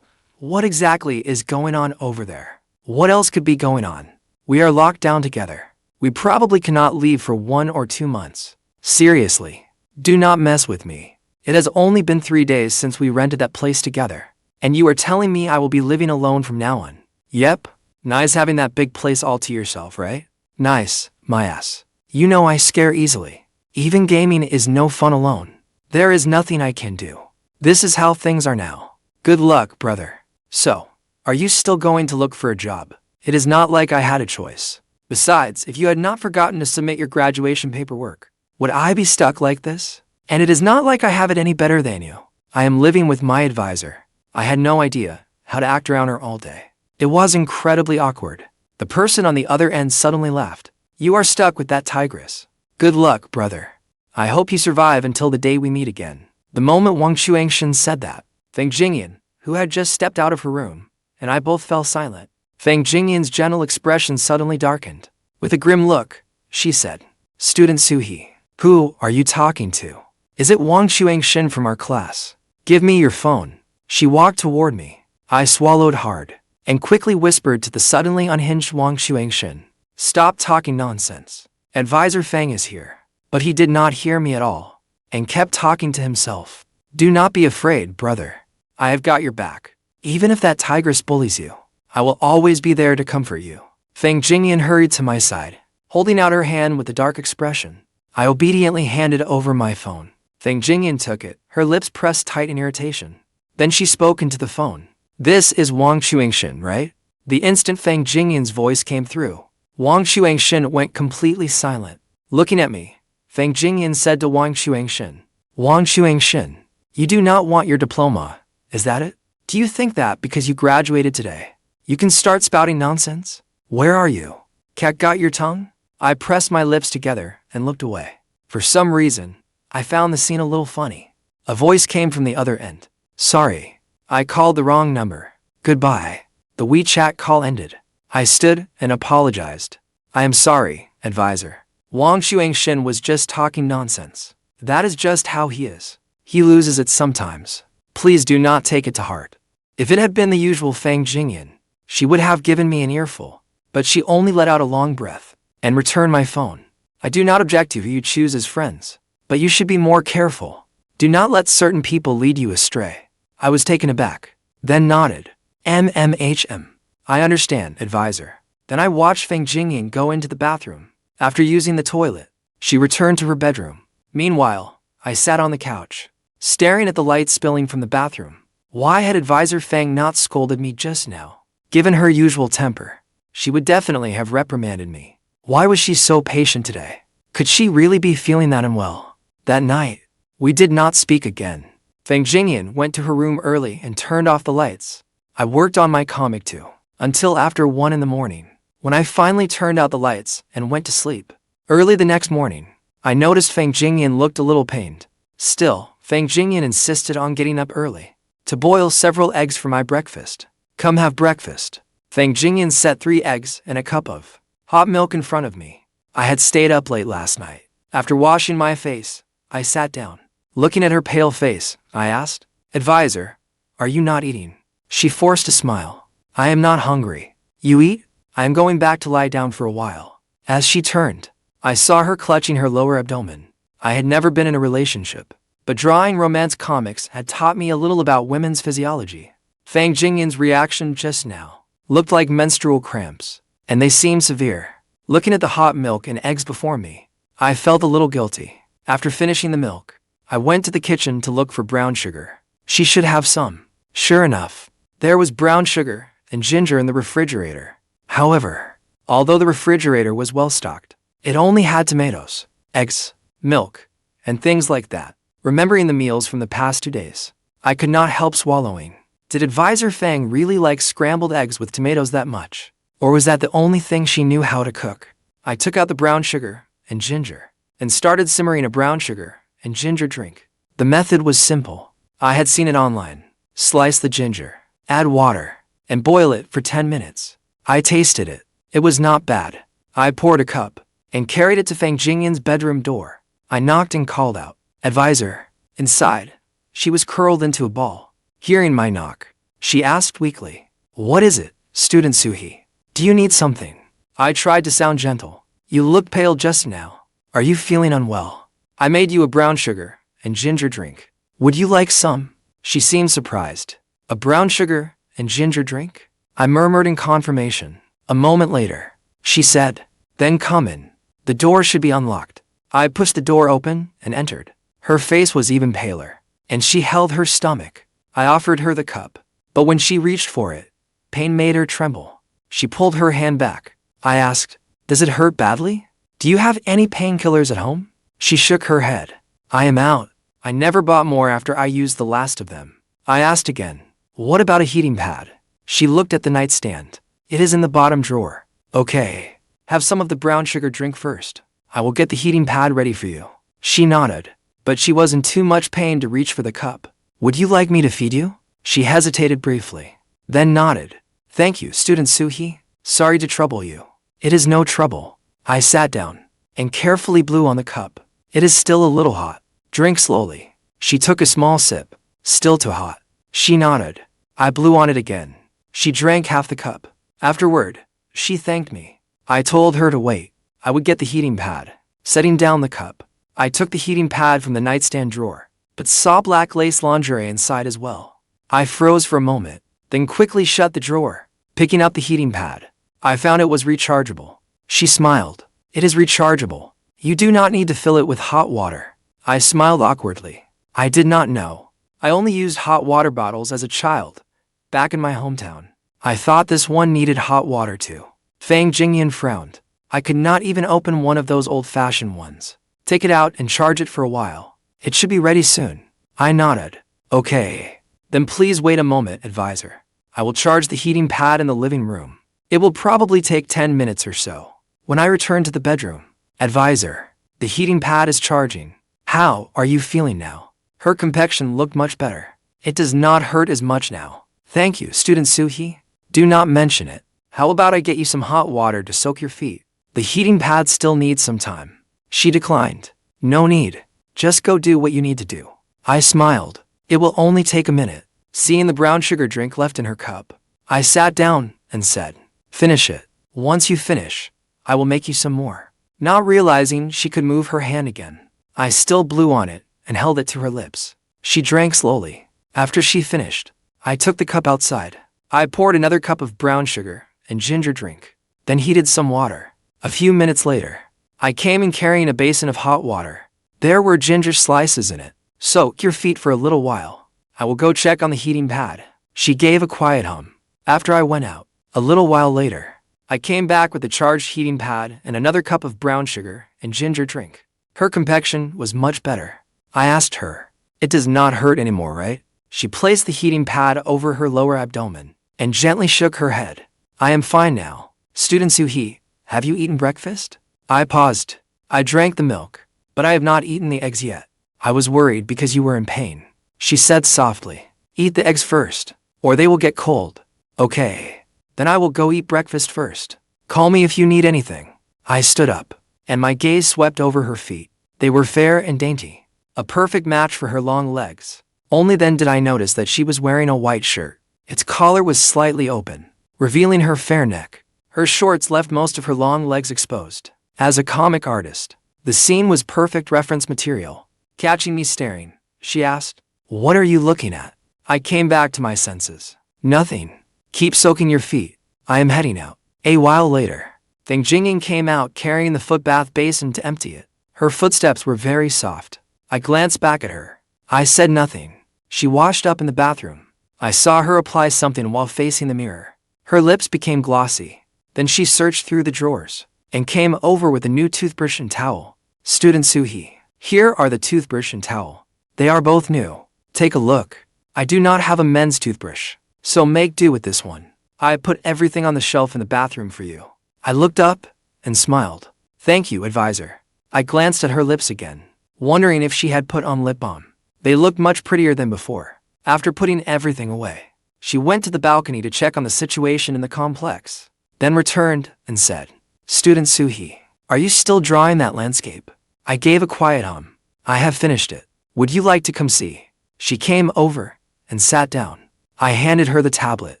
what exactly is going on over there? What else could be going on? We are locked down together. We probably cannot leave for 1 or 2 months. Seriously, do not mess with me. It has only been 3 days since we rented that place together, and you are telling me I will be living alone from now on. Yep, nice having that big place all to yourself, right? Nice, my ass. You know I scare easily. Even gaming is no fun alone. There is nothing I can do. This is how things are now. Good luck, brother. So, are you still going to look for a job? It is not like I had a choice. Besides, if you had not forgotten to submit your graduation paperwork, would I be stuck like this? And it is not like I have it any better than you. I am living with my advisor. I had no idea how to act around her all day. It was incredibly awkward. The person on the other end suddenly laughed. You are stuck with that tigress. Good luck, brother. I hope you survive until the day we meet again. The moment Wang Shin said that, Fang Jingyun, who had just stepped out of her room, and I both fell silent. Fang Jingyun's gentle expression suddenly darkened. With a grim look, she said, Student Suhi, who are you talking to? Is it Wang Shin from our class? Give me your phone. She walked toward me. I swallowed hard and quickly whispered to the suddenly unhinged Wang Shin. Stop talking nonsense. Advisor Fang is here. But he did not hear me at all and kept talking to himself. Do not be afraid, brother. I have got your back. Even if that tigress bullies you, I will always be there to comfort you. Fang Jingyun hurried to my side, holding out her hand with a dark expression. I obediently handed over my phone. Fang Jingyun took it, her lips pressed tight in irritation. Then she spoke into the phone. This is Wang Shin, right? The instant Fang Jingyun's voice came through, Wang Shin went completely silent. Looking at me, Fang Jingyun said to Wang Shin, Wang Shin, you do not want your diploma, is that it? Do you think that because you graduated today, you can start spouting nonsense? Where are you? Cat got your tongue? I pressed my lips together and looked away. For some reason, I found the scene a little funny. A voice came from the other end. Sorry, I called the wrong number. Goodbye. The WeChat call ended. I stood and apologized. I am sorry, advisor. Wang Shin was just talking nonsense. That is just how he is. He loses it sometimes. Please do not take it to heart. If it had been the usual Fang Jingyun, she would have given me an earful, but she only let out a long breath and returned my phone. I do not object to who you choose as friends, but you should be more careful. Do not let certain people lead you astray. I was taken aback, then nodded. I understand, advisor. Then I watched Fang Jingyun go into the bathroom. After using the toilet, she returned to her bedroom. Meanwhile, I sat on the couch, staring at the light spilling from the bathroom. Why had advisor Fang not scolded me just now? Given her usual temper, she would definitely have reprimanded me. Why was she so patient today? Could she really be feeling that unwell? That night, we did not speak again. Fang Jingyun went to her room early and turned off the lights. I worked on my comic too, until after 1 in the morning, when I finally turned out the lights and went to sleep. Early the next morning, I noticed Fang Jingyun looked a little pained. Still, Fang Jingyun insisted on getting up early to boil several eggs for my breakfast. Come have breakfast. Fang Jingyun set 3 eggs and a cup of hot milk in front of me. I had stayed up late last night. After washing my face, I sat down. Looking at her pale face, I asked, "Advisor, are you not eating?" She forced a smile. "I am not hungry. You eat? I am going back to lie down for a while." As she turned, I saw her clutching her lower abdomen. I had never been in a relationship, but drawing romance comics had taught me a little about women's physiology. Fang Jingyun's reaction just now looked like menstrual cramps, and they seemed severe. Looking at the hot milk and eggs before me, I felt a little guilty. After finishing the milk, I went to the kitchen to look for brown sugar. She should have some. Sure enough, there was brown sugar and ginger in the refrigerator. However, although the refrigerator was well stocked, it only had tomatoes, eggs, milk, and things like that. Remembering the meals from the past 2 days, I could not help swallowing. Did Advisor Fang really like scrambled eggs with tomatoes that much? Or was that the only thing she knew how to cook? I took out the brown sugar and ginger and started simmering a brown sugar and ginger drink. The method was simple. I had seen it online. Slice the ginger, add water, and boil it for 10 minutes. I tasted it. It was not bad. I poured a cup and carried it to Fang Jingyun's bedroom door. I knocked and called out, "Advisor." Inside, she was curled into a ball. Hearing my knock, she asked weakly, "What is it, Student Suhi? Do you need something?" I tried to sound gentle. "You look pale just now. Are you feeling unwell? I made you a brown sugar and ginger drink. Would you like some?" She seemed surprised. "A brown sugar and ginger drink?" I murmured in confirmation. A moment later, she said, "Then come in. The door should be unlocked." I pushed the door open and entered. Her face was even paler, and she held her stomach. I offered her the cup, but when she reached for it, pain made her tremble. She pulled her hand back. I asked, "Does it hurt badly? Do you have any painkillers at home?" She shook her head. "I am out. I never bought more after I used the last of them." I asked again, "What about a heating pad?" She looked at the nightstand. "It is in the bottom drawer." "Okay. Have some of the brown sugar drink first. I will get the heating pad ready for you." She nodded, but she was in too much pain to reach for the cup. "Would you like me to feed you?" She hesitated briefly, then nodded. "Thank you, Student Suhi. Sorry to trouble you." "It is no trouble." I sat down and carefully blew on the cup. "It is still a little hot. Drink slowly." She took a small sip. "Still too hot." She nodded. I blew on it again. She drank half the cup. Afterward, she thanked me. I told her to wait. I would get the heating pad. Setting down the cup, I took the heating pad from the nightstand drawer, but saw black lace lingerie inside as well. I froze for a moment, then quickly shut the drawer. Picking up the heating pad, I found it was rechargeable. She smiled. "It is rechargeable. You do not need to fill it with hot water." I smiled awkwardly. I did not know. I only used hot water bottles as a child, back in my hometown. I thought this one needed hot water too. Fang Jingyun frowned. I could not even open one of those old-fashioned ones. "Take it out and charge it for a while. It should be ready soon." I nodded. "Okay. Then please wait a moment, Advisor. I will charge the heating pad in the living room. It will probably take 10 minutes or so." When I returned to the bedroom, "Advisor, the heating pad is charging. How are you feeling now?" Her complexion looked much better. "It does not hurt as much now. Thank you, Student Suhi. Do not mention it. How about I get you some hot water to soak your feet? The heating pad still needs some time." She declined. "No need. Just go do what you need to do." I smiled. "It will only take a minute." Seeing the brown sugar drink left in her cup, I sat down and said, "Finish it. Once you finish, I will make you some more." Not realizing she could move her hand again, I still blew on it and held it to her lips. She drank slowly. After she finished, I took the cup outside. I poured another cup of brown sugar and ginger drink, then heated some water. A few minutes later, I came in carrying a basin of hot water. There were ginger slices in it. "Soak your feet for a little while. I will go check on the heating pad." She gave a quiet hum. After I went out, a little while later, I came back with the charged heating pad and another cup of brown sugar and ginger drink. Her complexion was much better. I asked her, It does not hurt anymore, right? She placed the heating pad over her lower abdomen and gently shook her head. I am fine now. Student Suhi, have you eaten breakfast? I paused. I drank the milk, but I have not eaten the eggs yet. I was worried because you were in pain. She said softly. Eat the eggs first, or they will get cold. Okay. Then I will go eat breakfast first. Call me if you need anything. I stood up, and my gaze swept over her feet. They were fair and dainty, a perfect match for her long legs. Only then did I notice that she was wearing a white shirt. Its collar was slightly open, revealing her fair neck. Her shorts left most of her long legs exposed. As a comic artist, the scene was perfect reference material. Catching me staring, she asked, "What are you looking at?" I came back to my senses. Nothing. Keep soaking your feet. I am heading out. A while later, Fang Jingyun came out carrying the foot bath basin to empty it. Her footsteps were very soft. I glanced back at her. I said nothing. She washed up in the bathroom. I saw her apply something while facing the mirror. Her lips became glossy. Then she searched through the drawers and came over with a new toothbrush and towel. Student Suhi, here are the toothbrush and towel. They are both new. Take a look. I do not have a men's toothbrush, so make do with this one. I put everything on the shelf in the bathroom for you. I looked up and smiled. Thank you, advisor. I glanced at her lips again, wondering if she had put on lip balm. They looked much prettier than before. After putting everything away, she went to the balcony to check on the situation in the complex, then returned and said, Student Suhi, are you still drawing that landscape? I gave a quiet hum. I have finished it. Would you like to come see? She came over and sat down. I handed her the tablet.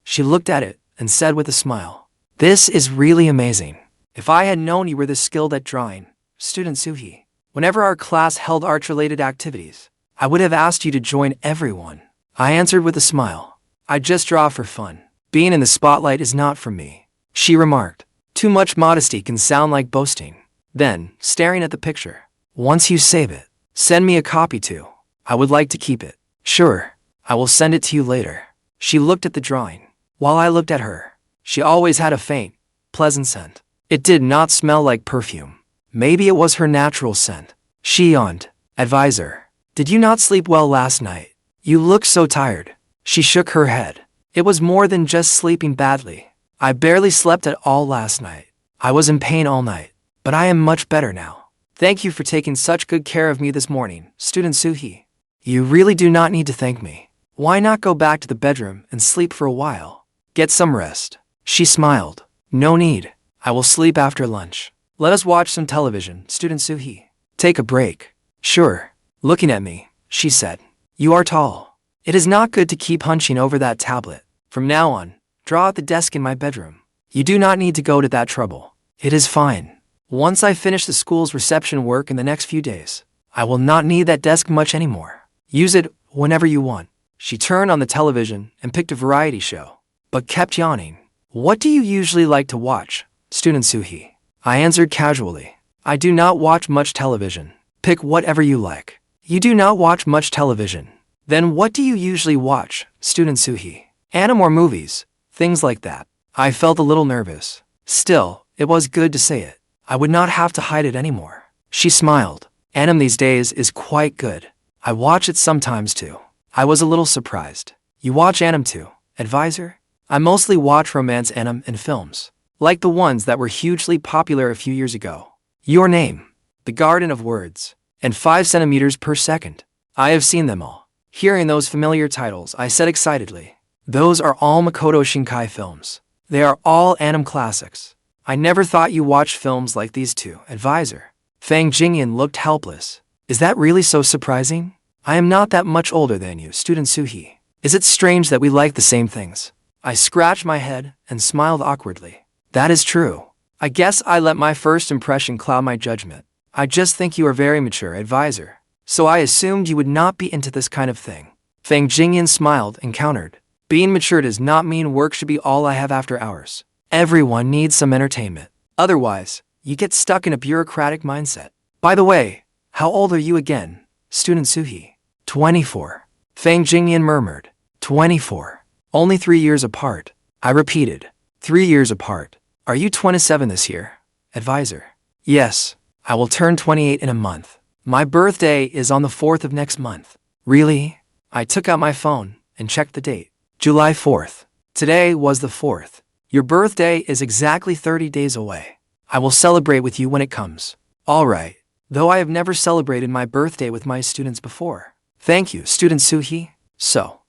She looked at it and said with a smile, This is really amazing. If I had known you were this skilled at drawing, Student Suhi, whenever our class held art-related activities, I would have asked you to join everyone. I answered with a smile. I just draw for fun. Being in the spotlight is not for me. She remarked. Too much modesty can sound like boasting. Then, staring at the picture, once you save it, send me a copy too. I would like to keep it. Sure, I will send it to you later. She looked at the drawing, while I looked at her. She always had a faint, pleasant scent. It did not smell like perfume. Maybe it was her natural scent. She yawned. Advisor, did you not sleep well last night? You look so tired. She shook her head. It was more than just sleeping badly. I barely slept at all last night. I was in pain all night, but I am much better now. Thank you for taking such good care of me this morning, Student Suhi. You really do not need to thank me. Why not go back to the bedroom and sleep for a while? Get some rest. She smiled. No need. I will sleep after lunch. Let us watch some television, Student Suhi. Take a break. Sure. Looking at me, she said. You are tall. It is not good to keep hunching over that tablet. From now on, draw at the desk in my bedroom. You do not need to go to that trouble. It is fine. Once I finish the school's reception work in the next few days, I will not need that desk much anymore. Use it whenever you want. She turned on the television and picked a variety show, but kept yawning. What do you usually like to watch, Student Suhi? I answered casually. I do not watch much television. Pick whatever you like. You do not watch much television. Then what do you usually watch, Student Suhi? Anime or movies, things like that. I felt a little nervous. Still, it was good to say it. I would not have to hide it anymore. She smiled. Anime these days is quite good. I watch it sometimes too. I was a little surprised. You watch anime too, advisor? I mostly watch romance anime and films, like the ones that were hugely popular a few years ago. Your Name, The Garden of Words, and 5 centimeters per second. I have seen them all. Hearing those familiar titles, I said excitedly. Those are all Makoto Shinkai films. They are all anime classics. I never thought you watched films like these too, advisor. Fang Jingyun looked helpless. Is that really so surprising? I am not that much older than you, Student Suhi. Is it strange that we like the same things? I scratched my head and smiled awkwardly. That is true. I guess I let my first impression cloud my judgment. I just think you are very mature, advisor. So I assumed you would not be into this kind of thing. Fang Jingyun smiled and countered. Being mature does not mean work should be all I have after hours. Everyone needs some entertainment. Otherwise, you get stuck in a bureaucratic mindset. By the way, how old are you again, Student Suhi? 24. Fang Jingyun murmured. 24. Only 3 years apart. I repeated. 3 years apart. Are you 27 this year, advisor? Yes. I will turn 28 in a month. My birthday is on the 4th of next month. Really? I took out my phone and checked the date. July 4th. Today was the 4th. Your birthday is exactly 30 days away. I will celebrate with you when it comes. All right. Though I have never celebrated my birthday with my students before. Thank you, Student Suhi. So,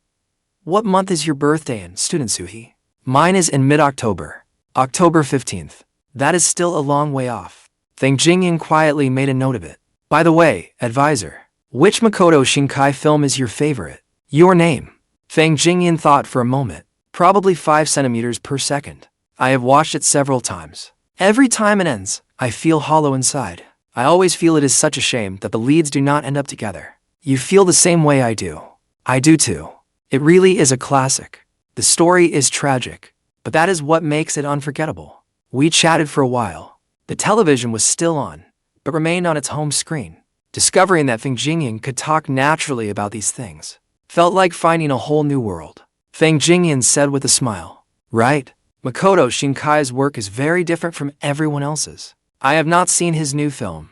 what month is your birthday in, Student Suhi? Mine is in mid-October. October 15th. That is still a long way off. Fang Jingyun quietly made a note of it. By the way, advisor, which Makoto Shinkai film is your favorite? Your name. Fang Jingyun thought for a moment. Probably 5 centimeters per second. I have watched it several times. Every time it ends, I feel hollow inside. I always feel it is such a shame that the leads do not end up together. You feel the same way I do. I do too. It really is a classic. The story is tragic, but that is what makes it unforgettable. We chatted for a while. The television was still on, but remained on its home screen. Discovering that Fang Jingyun could talk naturally about these things felt like finding a whole new world. Fang Jingyun said with a smile. Right? Makoto Shinkai's work is very different from everyone else's. I have not seen his new film,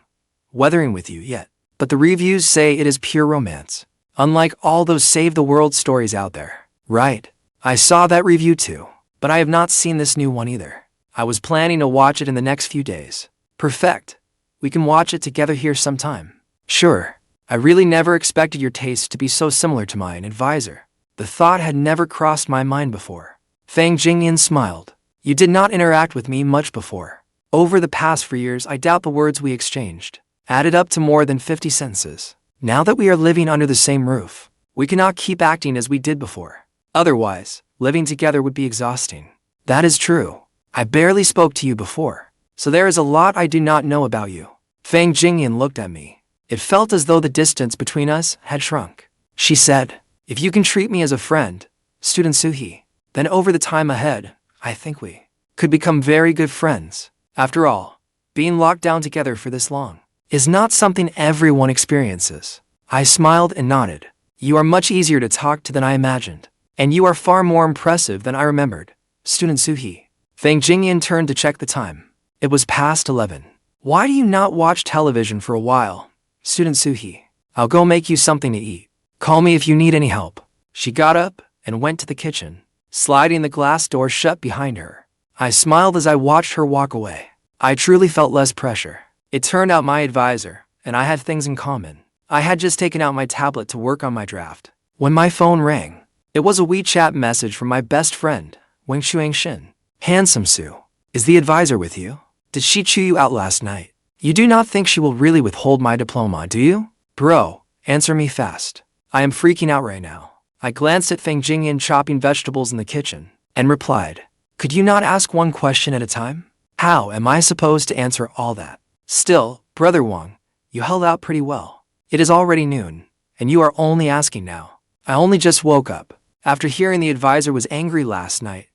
Weathering with You, yet, but the reviews say it is pure romance, unlike all those save-the-world stories out there. Right? I saw that review too, but I have not seen this new one either. I was planning to watch it in the next few days. Perfect. We can watch it together here sometime. Sure. I really never expected your taste to be so similar to mine, advisor. The thought had never crossed my mind before. Fang Jingyun smiled. You did not interact with me much before. Over the past 4 years, I doubt the words we exchanged added up to more than 50 sentences. Now that we are living under the same roof, we cannot keep acting as we did before. Otherwise, living together would be exhausting. That is true. I barely spoke to you before, so there is a lot I do not know about you. Fang Jingyun looked at me. It felt as though the distance between us had shrunk. She said, if you can treat me as a friend, Student Suhi, then over the time ahead, I think we could become very good friends. After all, being locked down together for this long is not something everyone experiences. I smiled and nodded. You are much easier to talk to than I imagined, and you are far more impressive than I remembered, Student Suhi. Fang Jingyun turned to check the time. It was past 11. Why do you not watch television for a while, Student Suhi? I'll go make you something to eat. Call me if you need any help. She got up and went to the kitchen, sliding the glass door shut behind her. I smiled as I watched her walk away. I truly felt less pressure. It turned out my advisor and I had things in common. I had just taken out my tablet to work on my draft when my phone rang. It was a WeChat message from my best friend, Wang Shuangshin. Handsome Sue, is the advisor with you? Did she chew you out last night? You do not think she will really withhold my diploma, do you? Bro, answer me fast. I am freaking out right now. I glanced at Fang Jingyun chopping vegetables in the kitchen and replied, could you not ask one question at a time? How am I supposed to answer all that? Still, Brother Wang, you held out pretty well. It is already noon, and you are only asking now. I only just woke up after hearing the advisor was angry last night.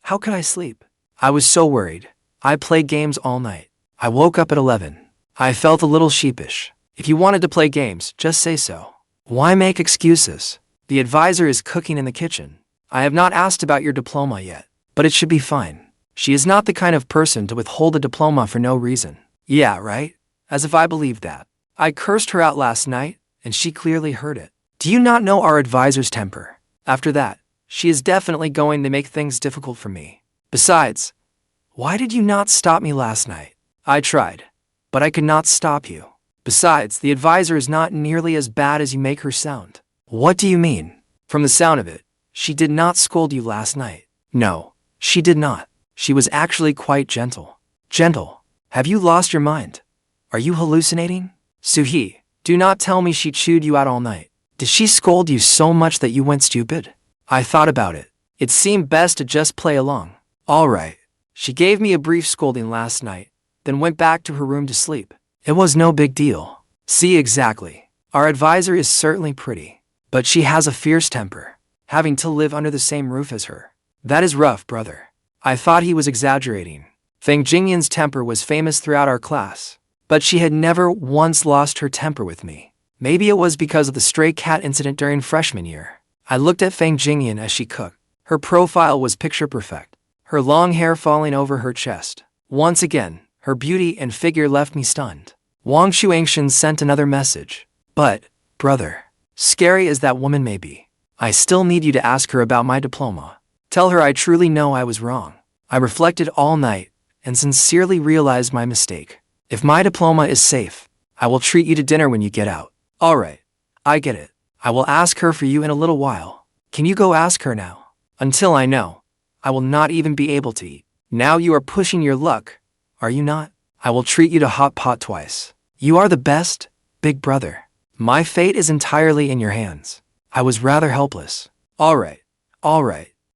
How could I sleep? I was so worried. I played games all night. I woke up at 11. I felt a little sheepish. If you wanted to play games, just say so. Why make excuses? The advisor is cooking in the kitchen. I have not asked about your diploma yet, but it should be fine. She is not the kind of person to withhold a diploma for no reason. Yeah, right? As if I believed that. I cursed her out last night, and she clearly heard it. Do you not know our advisor's temper? After that, she is definitely going to make things difficult for me. Besides, why did you not stop me last night? I tried, but I could not stop you. Besides, the advisor is not nearly as bad as you make her sound. What do you mean? From the sound of it, she did not scold you last night. No, she did not. She was actually quite gentle. Gentle? Have you lost your mind? Are you hallucinating? Suhi, do not tell me she chewed you out all night. Did she scold you so much that you went stupid? I thought about it. It seemed best to just play along. All right. She gave me a brief scolding last night, then went back to her room to sleep. It was no big deal. See, exactly. Our advisor is certainly pretty, but she has a fierce temper, having to live under the same roof as her. That is rough, brother. I thought he was exaggerating. Fang Jingyun's temper was famous throughout our class, but she had never once lost her temper with me. Maybe it was because of the stray cat incident during freshman year. I looked at Fang Jingyun as she cooked. Her profile was picture perfect, her long hair falling over her chest. Once again, her beauty and figure left me stunned. Wang Shuangshan sent another message. But, brother, Scary as that woman may be, I still need you to ask her about my diploma. Tell her I truly know I was wrong. I reflected all night and sincerely realized my mistake. If my diploma is safe, I will treat you to dinner when you get out. Alright, I get it. I will ask her for you in a little while. Can you go ask her now? Until I know, I will not even be able to eat. Now you are pushing your luck, are you not? I will treat you to hot pot twice. You are the best, big brother. My fate is entirely in your hands. I was rather helpless. Alright.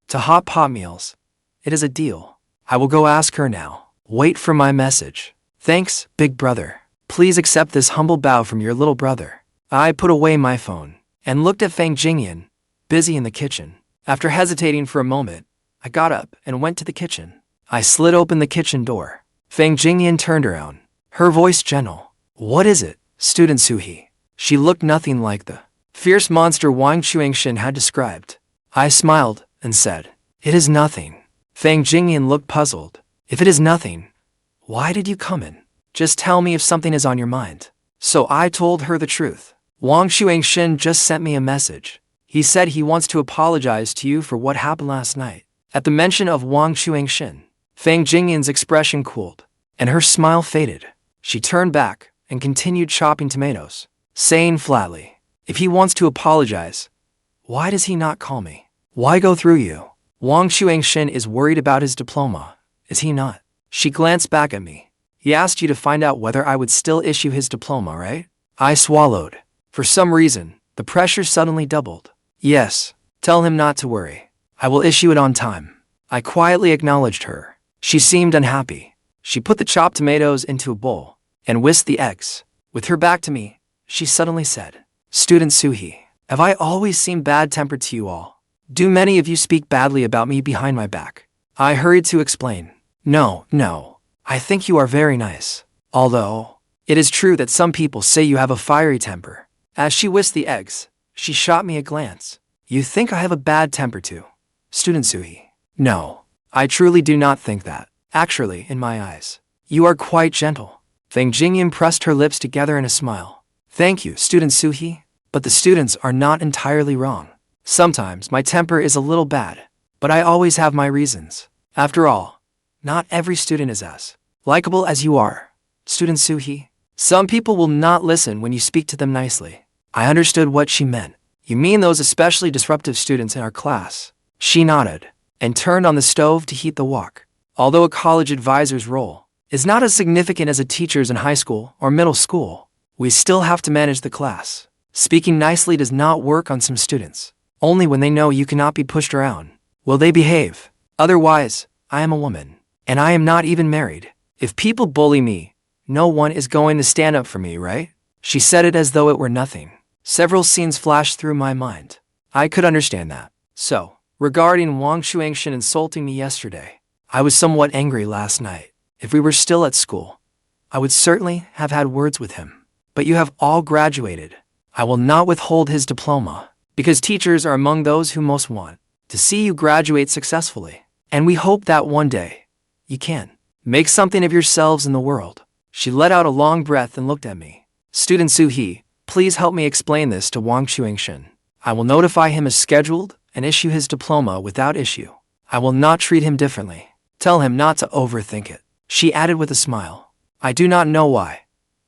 To hot pot meals. It is a deal. I will go ask her now. Wait for my message. Thanks, big brother. Please accept this humble bow from your little brother. I put away my phone and looked at Fang Jingyun, busy in the kitchen. After hesitating for a moment, I got up and went to the kitchen. I slid open the kitchen door. Fang Jingyun turned around, her voice gentle. What is it, student Suhi? She looked nothing like the fierce monster Wang Chuangshin had described. I smiled and said, It is nothing. Fang Jingyun looked puzzled. If it is nothing, why did you come in? Just tell me if something is on your mind. So I told her the truth. Wang Chuangshin just sent me a message. He said he wants to apologize to you for what happened last night. At the mention of Wang Chuangshin, Fang Jingyun's expression cooled, and her smile faded. She turned back and continued chopping tomatoes, saying flatly, If he wants to apologize, why does he not call me? Why go through you? Wang Chuangshin is worried about his diploma, is he not? She glanced back at me. He asked you to find out whether I would still issue his diploma, right? I swallowed. For some reason, the pressure suddenly doubled. Yes, tell him not to worry. I will issue it on time. I quietly acknowledged her. She seemed unhappy. She put the chopped tomatoes into a bowl and whisked the eggs. With her back to me, she suddenly said, Student Suhi, have I always seemed bad-tempered to you all? Do many of you speak badly about me behind my back? I hurried to explain. No. I think you are very nice. Although, it is true that some people say you have a fiery temper. As she whisked the eggs, she shot me a glance. You think I have a bad temper too, Student Suhi? No, I truly do not think that. Actually, in my eyes, you are quite gentle. Fang Jingyun pressed her lips together in a smile. Thank you, Student Suhi, but the students are not entirely wrong. Sometimes my temper is a little bad, but I always have my reasons. After all, not every student is as likable as you are, Student Suhi. Some people will not listen when you speak to them nicely. I understood what she meant. You mean those especially disruptive students in our class? She nodded and turned on the stove to heat the wok. Although a college advisor's role is not as significant as a teacher's in high school or middle school, we still have to manage the class. Speaking nicely does not work on some students. Only when they know you cannot be pushed around will they behave. Otherwise, I am a woman, and I am not even married. If people bully me, no one is going to stand up for me, right? She said it as though it were nothing. Several scenes flashed through my mind. I could understand that. So, regarding Wang Chuangshin insulting me yesterday, I was somewhat angry last night. If we were still at school, I would certainly have had words with him. But you have all graduated. I will not withhold his diploma, because teachers are among those who most want to see you graduate successfully. And we hope that one day, you can make something of yourselves in the world. She let out a long breath and looked at me. Student Suhi, please help me explain this to Wang Chuangshin. I will notify him as scheduled and issue his diploma without issue. I will not treat him differently. Tell him not to overthink it. She added with a smile. I do not know why,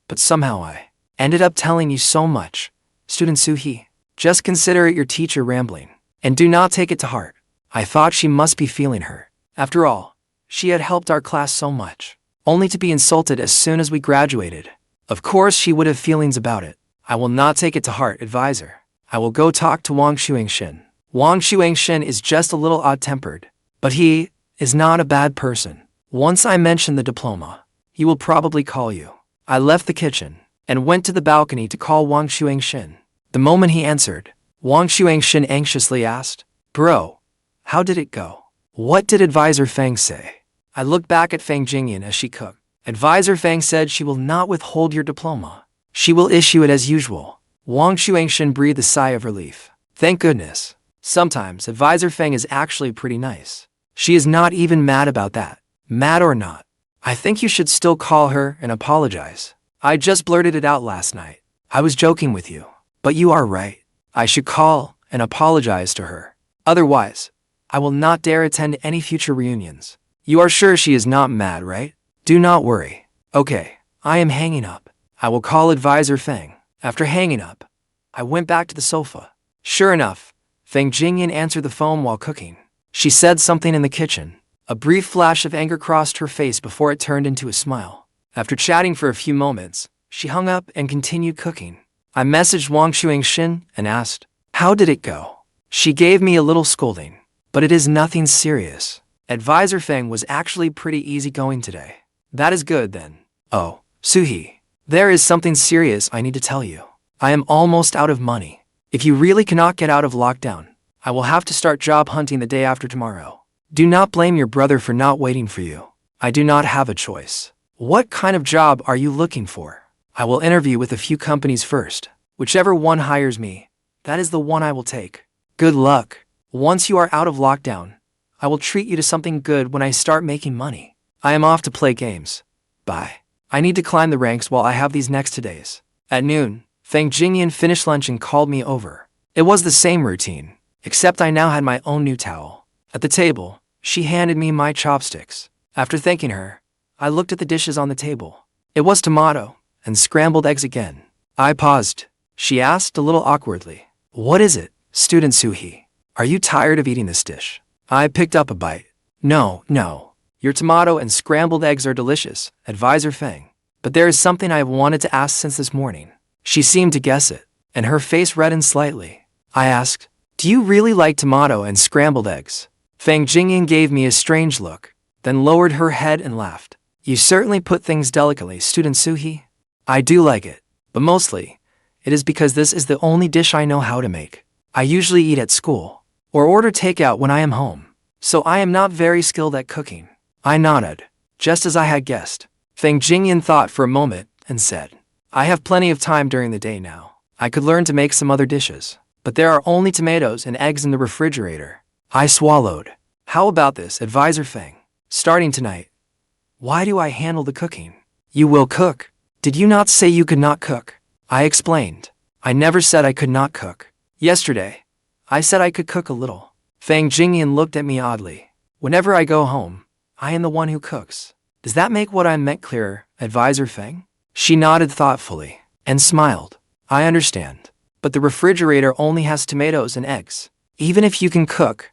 but somehow I ended up telling you so much. Student Suhi, just consider it your teacher rambling, and do not take it to heart. I thought she must be feeling hurt. After all, she had helped our class so much, only to be insulted as soon as we graduated. Of course she would have feelings about it. I will not take it to heart, advisor. I will go talk to Wang Chuangshin. Wang Chuangshin is just a little odd-tempered, but he is not a bad person. Once I mention the diploma, he will probably call you. I left the kitchen and went to the balcony to call Wang Chuangshin. The moment he answered, Wang Chuangshin anxiously asked, Bro, how did it go? What did Advisor Fang say? I looked back at Fang Jingyun as she cooked. Advisor Fang said she will not withhold your diploma. She will issue it as usual. Wang Chuangshin breathed a sigh of relief. Thank goodness. Sometimes Advisor Fang is actually pretty nice. She is not even mad about that. Mad or not, I think you should still call her and apologize. I just blurted it out last night. I was joking with you. But you are right. I should call and apologize to her. Otherwise, I will not dare attend any future reunions. You are sure she is not mad, right? Do not worry. Okay, I am hanging up. I will call Advisor Fang. After hanging up, I went back to the sofa. Sure enough, Fang Jingyun answered the phone while cooking. She said something in the kitchen. A brief flash of anger crossed her face before it turned into a smile. After chatting for a few moments, she hung up and continued cooking. I messaged Wang Shuingshin and asked, "How did it go?" She gave me a little scolding, but it is nothing serious. Advisor Feng was actually pretty easygoing today. That is good then. Oh, Suhi, there is something serious I need to tell you. I am almost out of money. If you really cannot get out of lockdown, I will have to start job hunting the day after tomorrow. Do not blame your brother for not waiting for you. I do not have a choice. What kind of job are you looking for? I will interview with a few companies first. Whichever one hires me, that is the one I will take. Good luck. Once you are out of lockdown, I will treat you to something good when I start making money. I am off to play games. Bye. I need to climb the ranks while I have these next 2 days. At noon, Fang Jingyun finished lunch and called me over. It was the same routine, except I now had my own new towel. At the table, she handed me my chopsticks. After thanking her, I looked at the dishes on the table. It was tomato and scrambled eggs again. I paused. She asked a little awkwardly, "What is it, student Suhi? Are you tired of eating this dish?" I picked up a bite. No. Your tomato and scrambled eggs are delicious, Advisor Feng. But there is something I have wanted to ask since this morning. She seemed to guess it, and her face reddened slightly. I asked, "Do you really like tomato and scrambled eggs?" Fang Jingyun gave me a strange look, then lowered her head and laughed. "You certainly put things delicately, student Suhi. I do like it, but mostly, it is because this is the only dish I know how to make. I usually eat at school, or order takeout when I am home, so I am not very skilled at cooking." I nodded, just as I had guessed. Fang Jingyun thought for a moment and said, "I have plenty of time during the day now. I could learn to make some other dishes, but there are only tomatoes and eggs in the refrigerator." I swallowed. "How about this, Advisor Feng? Starting tonight, why do I handle the cooking? You will cook. Did you not say you could not cook?" I explained. "I never said I could not cook. Yesterday, I said I could cook a little." Fang Jingyun looked at me oddly. "Whenever I go home, I am the one who cooks. Does that make what I meant clearer, Advisor Feng?" She nodded thoughtfully and smiled. "I understand, but the refrigerator only has tomatoes and eggs. Even if you can cook,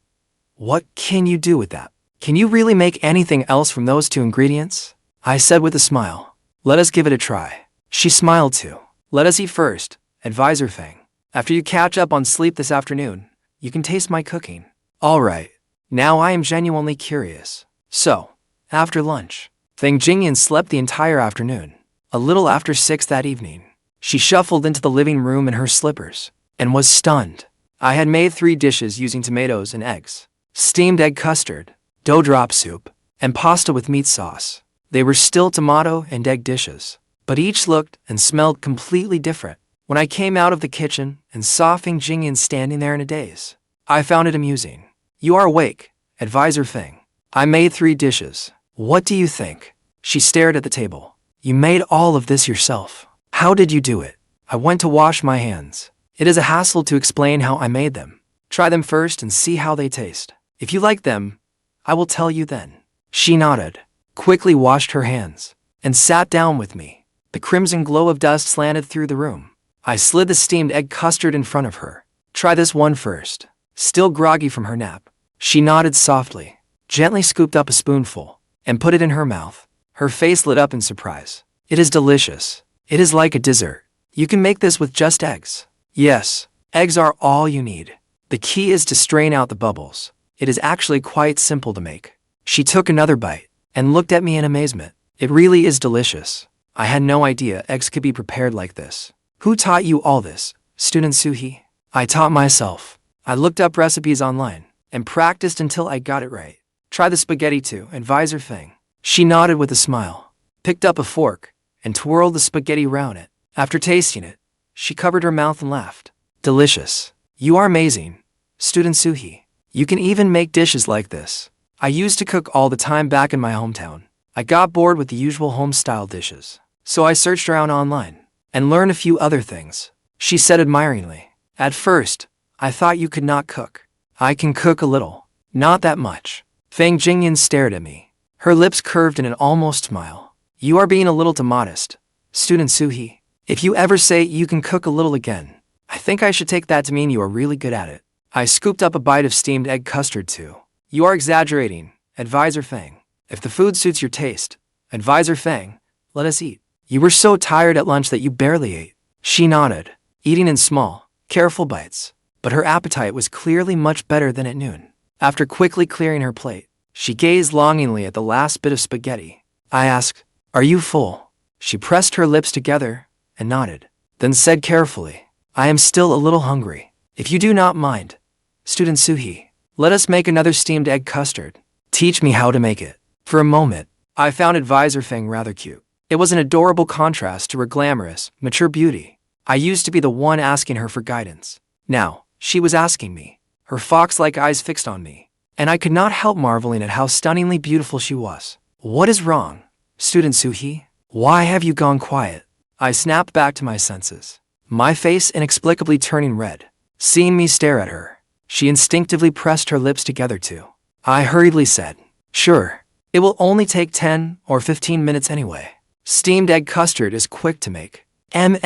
what can you do with that? Can you really make anything else from those 2 ingredients?" I said with a smile. "Let us give it a try." She smiled too. "Let us eat first, Advisor Feng. After you catch up on sleep this afternoon, you can taste my cooking." "All right. Now I am genuinely curious." So, after lunch, Fang Jingyun slept the entire afternoon. A little after 6 that evening, she shuffled into the living room in her slippers and was stunned. I had made 3 dishes using tomatoes and eggs: steamed egg custard, dough drop soup, and pasta with meat sauce. They were still tomato and egg dishes, but each looked and smelled completely different. When I came out of the kitchen and saw Fang Jingyun standing there in a daze, I found it amusing. "You are awake, Advisor Feng. I made 3 dishes. What do you think?" She stared at the table. "You made all of this yourself. How did you do it?" I went to wash my hands. It is a hassle to explain how I made them. Try them first and see how they taste. If you like them, I will tell you then. She nodded, quickly washed her hands, and sat down with me. The crimson glow of dust slanted through the room. I slid the steamed egg custard in front of her. "Try this one first." Still groggy from her nap, she nodded softly, gently scooped up a spoonful, and put it in her mouth. Her face lit up in surprise. "It is delicious. It is like a dessert. You can make this with just eggs." "Yes, eggs are all you need. The key is to strain out the bubbles. It is actually quite simple to make." She took another bite and looked at me in amazement. "It really is delicious. I had no idea eggs could be prepared like this." "Who taught you all this, student Suhi?" "I taught myself. I looked up recipes online and practiced until I got it right." "Try the spaghetti too, Advisor Feng." She nodded with a smile, picked up a fork, and twirled the spaghetti around it. After tasting it, she covered her mouth and laughed. "Delicious. You are amazing, student Suhi. You can even make dishes like this." I used to cook all the time back in my hometown. I got bored with the usual home-style dishes, so I searched around online and learned a few other things. She said admiringly. At first, I thought you could not cook. I can cook a little. Not that much. Fang Jingyun stared at me. Her lips curved in an almost smile. You are being a little too modest, student Suhi. If you ever say you can cook a little again, I think I should take that to mean you are really good at it. I scooped up a bite of steamed egg custard too. You are exaggerating, Advisor Fang. If the food suits your taste, Advisor Fang, let us eat. You were so tired at lunch that you barely ate. She nodded, eating in small, careful bites, but her appetite was clearly much better than at noon. After quickly clearing her plate, she gazed longingly at the last bit of spaghetti. I asked, "Are you full?" She pressed her lips together and nodded, then said carefully, "I am still a little hungry. If you do not mind, student Suhi, let us make another steamed egg custard. Teach me how to make it." For a moment, I found Advisor Fang rather cute. It was an adorable contrast to her glamorous, mature beauty. I used to be the one asking her for guidance. Now, she was asking me, her fox-like eyes fixed on me, and I could not help marveling at how stunningly beautiful she was. What is wrong, student Suhi? Why have you gone quiet? I snapped back to my senses, my face inexplicably turning red. Seeing me stare at her, she instinctively pressed her lips together too. I hurriedly said, "Sure, it will only take 10 or 15 minutes anyway. Steamed egg custard is quick to make. Then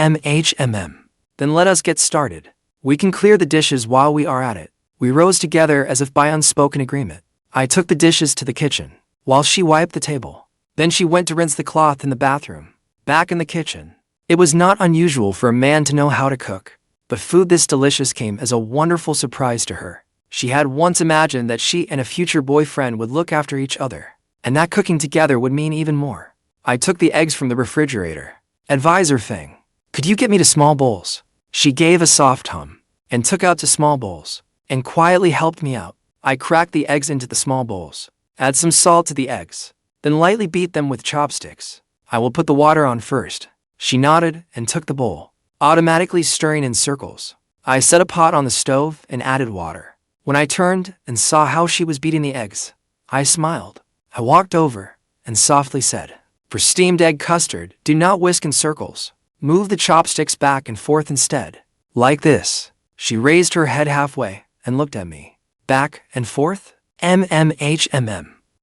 let us get started. We can clear the dishes while we are at it." We rose together as if by unspoken agreement. I took the dishes to the kitchen, while she wiped the table. Then she went to rinse the cloth in the bathroom. Back in the kitchen, it was not unusual for a man to know how to cook, but food this delicious came as a wonderful surprise to her. She had once imagined that she and a future boyfriend would look after each other, and that cooking together would mean even more. I took the eggs from the refrigerator. "Advisor Fang, could you get me to small bowls?" She gave a soft hum, and took out to small bowls, and quietly helped me out. I cracked the eggs into the small bowls, add some salt to the eggs, then lightly beat them with chopsticks. "I will put the water on first." She nodded and took the bowl, automatically stirring in circles. I set a pot on the stove and added water. When I turned and saw how she was beating the eggs, I smiled. I walked over and softly said, "For steamed egg custard, do not whisk in circles. Move the chopsticks back and forth instead. Like this." She raised her head halfway and looked at me. "Back and forth?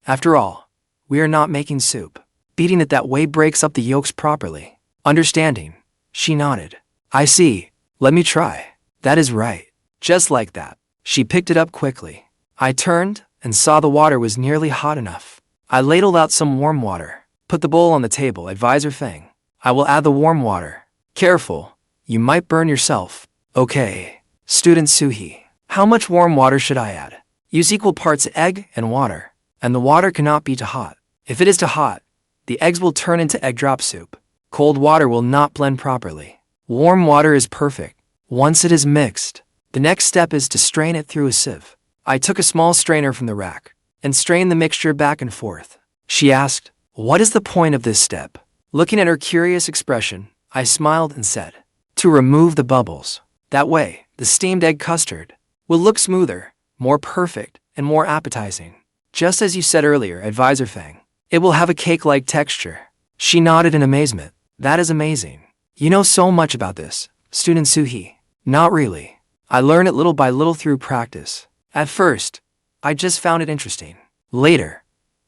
After all, we are not making soup. Beating it that way breaks up the yolks properly." Understanding, she nodded. "I see. Let me try." "That is right." Just like that. She picked it up quickly. I turned and saw the water was nearly hot enough. I ladled out some warm water. "Put the bowl on the table, Advisor Fang. I will add the warm water. Careful, you might burn yourself." "Okay, student Suhi. How much warm water should I add?" "Use equal parts egg and water, and the water cannot be too hot. If it is too hot, the eggs will turn into egg drop soup. Cold water will not blend properly. Warm water is perfect. Once it is mixed, the next step is to strain it through a sieve." I took a small strainer from the rack and strained the mixture back and forth. She asked, "What is the point of this step?" Looking at her curious expression, I smiled and said, "To remove the bubbles. That way, the steamed egg custard will look smoother, more perfect, and more appetizing. Just as you said earlier, Advisor Fang. It will have a cake-like texture." She nodded in amazement. "That is amazing. You know so much about this, student Suhi." "Not really. I learn it little by little through practice. At first, I just found it interesting. Later,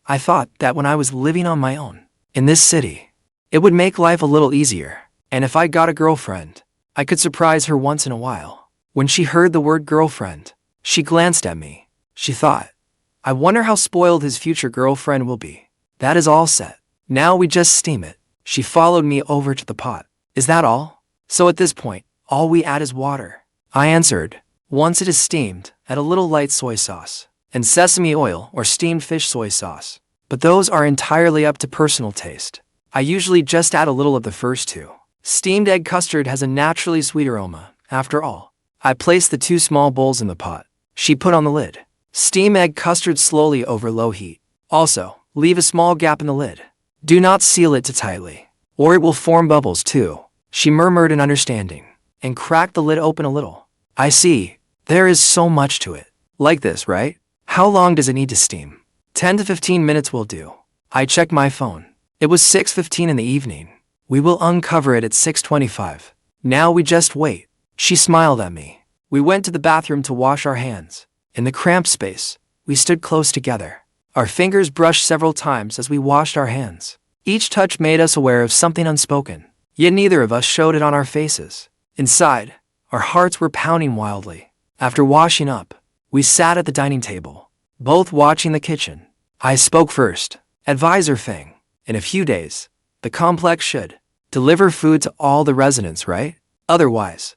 I thought that when I was living on my own, in this city, it would make life a little easier, and if I got a girlfriend, I could surprise her once in a while." When she heard the word girlfriend, she glanced at me. She thought, "I wonder how spoiled his future girlfriend will be." "That is all set. Now we just steam it." She followed me over to the pot. "Is that all?" "So at this point, all we add is water," I answered. "Once it is steamed, add a little light soy sauce, and sesame oil or steamed fish soy sauce. But those are entirely up to personal taste. I usually just add a little of the first two. Steamed egg custard has a naturally sweet aroma, after all." I placed the 2 small bowls in the pot. She put on the lid. "Steam egg custard slowly over low heat. Also, leave a small gap in the lid. Do not seal it too tightly, or it will form bubbles too." She murmured in understanding, and cracked the lid open a little. "I see. There is so much to it. Like this, right? How long does it need to steam?" 10 to 15 minutes will do." I checked my phone. It was 6:15 in the evening. "We will uncover it at 6:25. Now we just wait." She smiled at me. We went to the bathroom to wash our hands. In the cramped space, we stood close together. Our fingers brushed several times as we washed our hands. Each touch made us aware of something unspoken, yet neither of us showed it on our faces. Inside, our hearts were pounding wildly. After washing up, we sat at the dining table, both watching the kitchen. I spoke first. Advisor Fang, in a few days, the complex should deliver food to all the residents, right? Otherwise,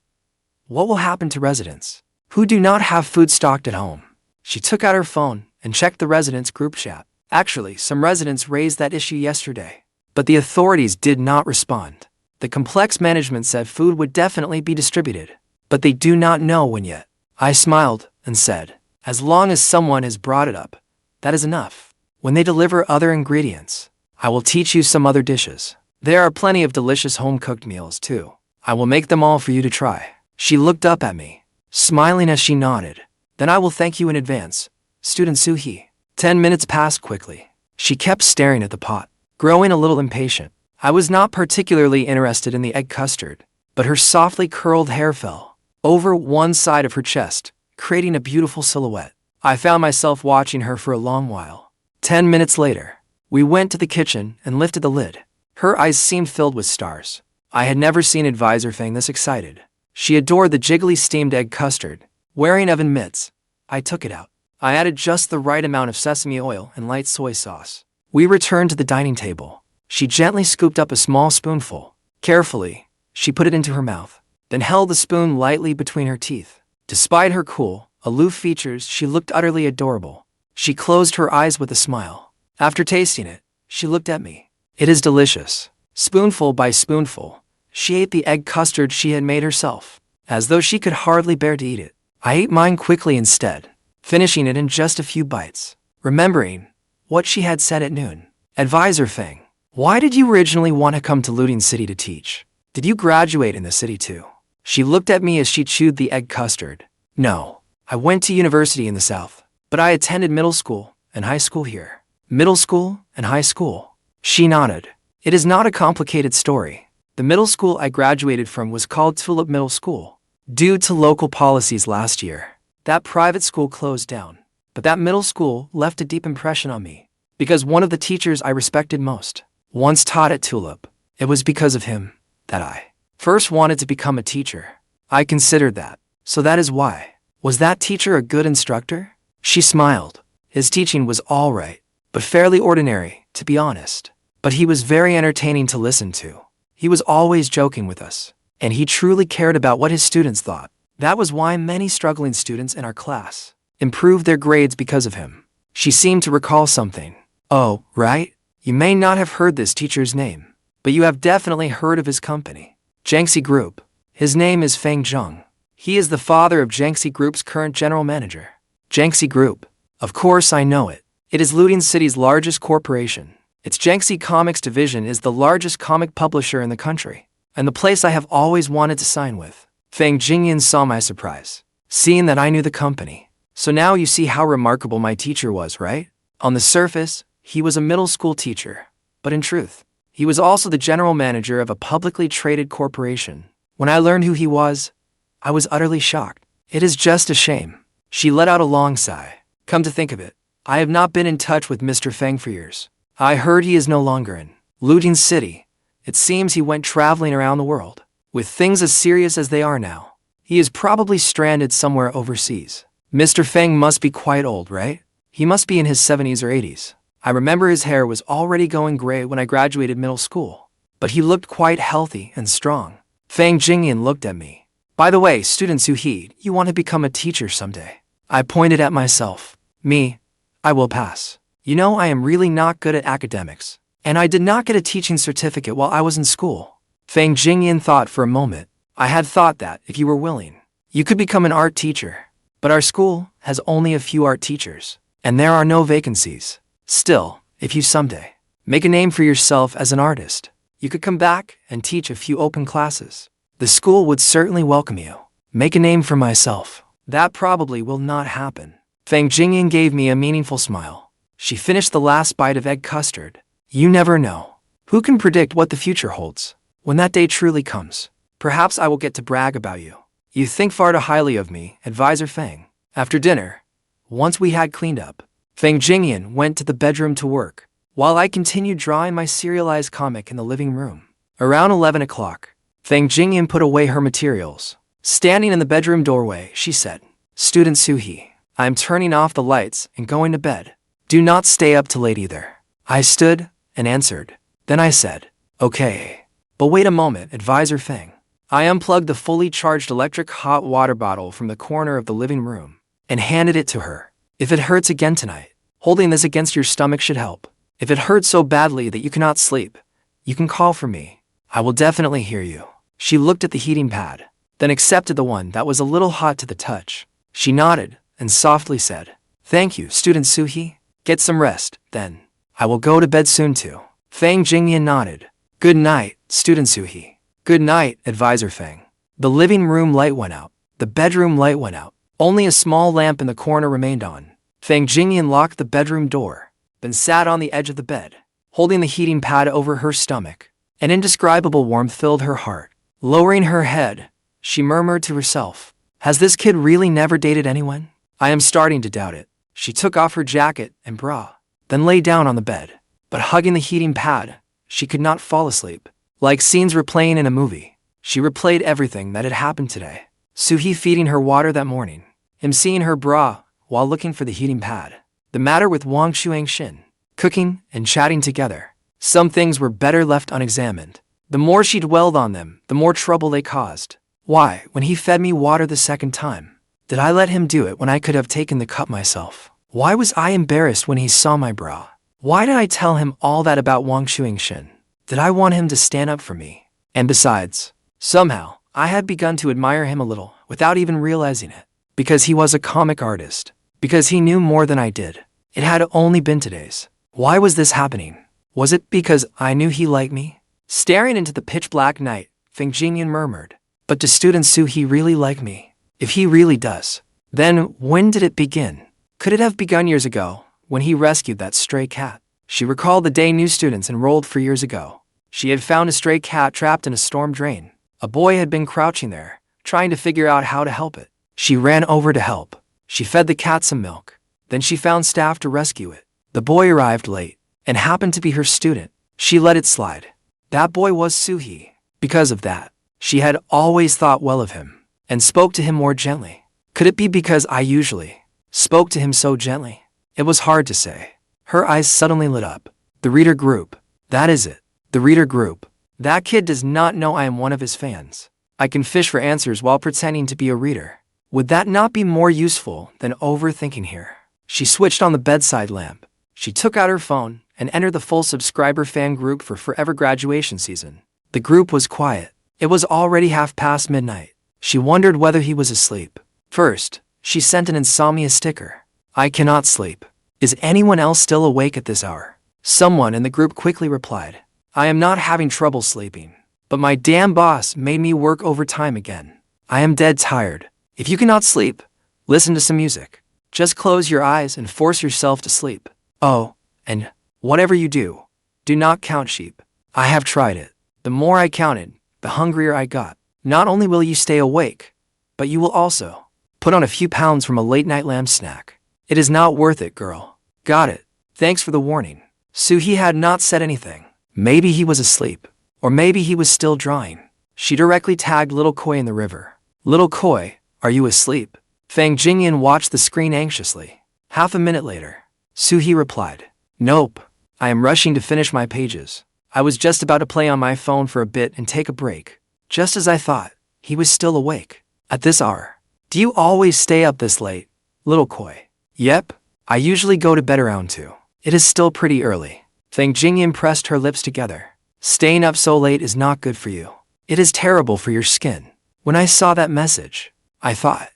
what will happen to residents who do not have food stocked at home? She took out her phone and checked the residents' group chat. Actually, some residents raised that issue yesterday, but the authorities did not respond. The complex management said food would definitely be distributed, but they do not know when yet. I smiled and said, as long as someone has brought it up, that is enough. When they deliver other ingredients, I will teach you some other dishes. There are plenty of delicious home-cooked meals too. I will make them all for you to try. She looked up at me, smiling as she nodded. Then I will thank you in advance, Student Suhi. 10 minutes passed quickly. She kept staring at the pot, growing a little impatient. I was not particularly interested in the egg custard, but her softly curled hair fell over one side of her chest, creating a beautiful silhouette. I found myself watching her for a long while. 10 minutes later, we went to the kitchen and lifted the lid. Her eyes seemed filled with stars. I had never seen Advisor Fang this excited. She adored the jiggly steamed egg custard. Wearing oven mitts, I took it out. I added just the right amount of sesame oil and light soy sauce. We returned to the dining table. She gently scooped up a small spoonful. Carefully, she put it into her mouth, then held the spoon lightly between her teeth. Despite her cool, aloof features, she looked utterly adorable. She closed her eyes with a smile. After tasting it, she looked at me. It is delicious. Spoonful by spoonful, she ate the egg custard she had made herself, as though she could hardly bear to eat it. I ate mine quickly instead, finishing it in just a few bites, remembering what she had said at noon. Advisor Fang, why did you originally want to come to Looting City to teach? Did you graduate in the city too? She looked at me as she chewed the egg custard. No, I went to university in the south, but I attended middle school and high school here. Middle school and high school. She nodded. It is not a complicated story. The middle school I graduated from was called Tulip Middle School. Due to local policies last year, that private school closed down. But that middle school left a deep impression on me, because one of the teachers I respected most once taught at Tulip. It was because of him that I first wanted to become a teacher. I considered that. So that is why. Was that teacher a good instructor? She smiled. His teaching was all right, but fairly ordinary, to be honest. But he was very entertaining to listen to. He was always joking with us, and he truly cared about what his students thought. That was why many struggling students in our class improved their grades because of him. She seemed to recall something. Oh, right? You may not have heard this teacher's name, but you have definitely heard of his company, Jiangxi Group. His name is Fang Jingyun. He is the father of Jiangxi Group's current general manager. Jiangxi Group. Of course I know it. It is Looting City's largest corporation. Its Jiangxi Comics division is the largest comic publisher in the country, and the place I have always wanted to sign with. Fang Jingyun saw my surprise, seeing that I knew the company. So now you see how remarkable my teacher was, right? On the surface, he was a middle school teacher, but in truth, he was also the general manager of a publicly traded corporation. When I learned who he was, I was utterly shocked. It is just a shame. She let out a long sigh. Come to think of it, I have not been in touch with Mr. Fang for years. I heard he is no longer in Looting City. It seems he went traveling around the world. With things as serious as they are now, he is probably stranded somewhere overseas. Mr. Fang must be quite old, right? He must be in his 70s or 80s. I remember his hair was already going gray when I graduated middle school, but he looked quite healthy and strong. Fang Jingyun looked at me. By the way, Student Suhi, you want to become a teacher someday? I pointed at myself. Me, I will pass. You know, I am really not good at academics, and I did not get a teaching certificate while I was in school. Fang Jingyun thought for a moment. I had thought that, if you were willing, you could become an art teacher. But our school has only a few art teachers, and there are no vacancies. Still, if you someday make a name for yourself as an artist, you could come back and teach a few open classes. The school would certainly welcome you. Make a name for myself. That probably will not happen. Fang Jingyun gave me a meaningful smile. She finished the last bite of egg custard. You never know. Who can predict what the future holds? When that day truly comes, perhaps I will get to brag about you. You think far too highly of me, Advisor Fang. After dinner, once we had cleaned up, Fang Jingyun went to the bedroom to work, while I continued drawing my serialized comic in the living room. Around 11 o'clock, Fang Jingyun put away her materials. Standing in the bedroom doorway, she said, "Student Suhi, I am turning off the lights and going to bed. Do not stay up too late either." I stood and answered. Then I said, "Okay. But wait a moment, Advisor Fang." I unplugged the fully charged electric hot water bottle from the corner of the living room and handed it to her. "If it hurts again tonight, holding this against your stomach should help. If it hurts so badly that you cannot sleep, you can call for me. I will definitely hear you." She looked at the heating pad, then accepted the one that was a little hot to the touch. She nodded and softly said, "Thank you, Student Suhi. Get some rest, then. I will go to bed soon too." Fang Jingyun nodded. "Good night, Student Suhi." "Good night, Advisor Fang." The living room light went out. The bedroom light went out. Only a small lamp in the corner remained on. Fang Jingyun locked the bedroom door, then sat on the edge of the bed, holding the heating pad over her stomach. An indescribable warmth filled her heart. Lowering her head, she murmured to herself, "Has this kid really never dated anyone? I am starting to doubt it." She took off her jacket and bra, then lay down on the bed. But hugging the heating pad, she could not fall asleep. Like scenes replaying in a movie, she replayed everything that had happened today. Suhi feeding her water that morning, him seeing her bra while looking for the heating pad, the matter with Wang Shuangshin, cooking and chatting together. Some things were better left unexamined. The more she dwelled on them, the more trouble they caused. Why, when he fed me water the second time, did I let him do it when I could have taken the cup myself? Why was I embarrassed when he saw my bra? Why did I tell him all that about Wang Shuangshin? Did I want him to stand up for me? And besides, somehow, I had begun to admire him a little, without even realizing it. Because he was a comic artist. Because he knew more than I did. It had only been 2 days. Why was this happening? Was it because I knew he liked me? Staring into the pitch-black night, Fang Jingyun murmured, "But does Student Suhi really like me? If he really does, then when did it begin? Could it have begun years ago, when he rescued that stray cat?" She recalled the day new students enrolled for years ago. She had found a stray cat trapped in a storm drain. A boy had been crouching there, trying to figure out how to help it. She ran over to help. She fed the cat some milk. Then she found staff to rescue it. The boy arrived late, and happened to be her student. She let it slide. That boy was Suhi. Because of that, she had always thought well of him, and spoke to him more gently. Could it be because I usually spoke to him so gently? It was hard to say. Her eyes suddenly lit up. The reader group. That is it. The reader group. That kid does not know I am one of his fans. I can fish for answers while pretending to be a reader. Would that not be more useful than overthinking here? She switched on the bedside lamp. She took out her phone and entered the full subscriber fan group for Forever graduation season. The group was quiet. It was already past midnight. She wondered whether he was asleep. First, she sent an insomnia sticker. "I cannot sleep. Is anyone else still awake at this hour?" Someone in the group quickly replied, "I am not having trouble sleeping, but my damn boss made me work overtime again. I am dead tired. If you cannot sleep, listen to some music. Just close your eyes and force yourself to sleep. Oh, and whatever you do, do not count sheep. I have tried it. The more I counted, the hungrier I got. Not only will you stay awake, but you will also put on a few pounds from a late-night lamb snack. It is not worth it, girl." "Got it. Thanks for the warning." Suhi had not said anything. Maybe he was asleep, or maybe he was still drawing. She directly tagged Little Koi in the river. "Little Koi, are you asleep?" Fang Jingyun watched the screen anxiously. Half a minute later, Suhi replied, "Nope. I am rushing to finish my pages. I was just about to play on my phone for a bit and take a break." Just as I thought, he was still awake. "At this hour? Do you always stay up this late, Little Koi?" "Yep. I usually go to bed around 2. It is still pretty early." Fang Jingyun pressed her lips together. "Staying up so late is not good for you. It is terrible for your skin." When I saw that message, I thought,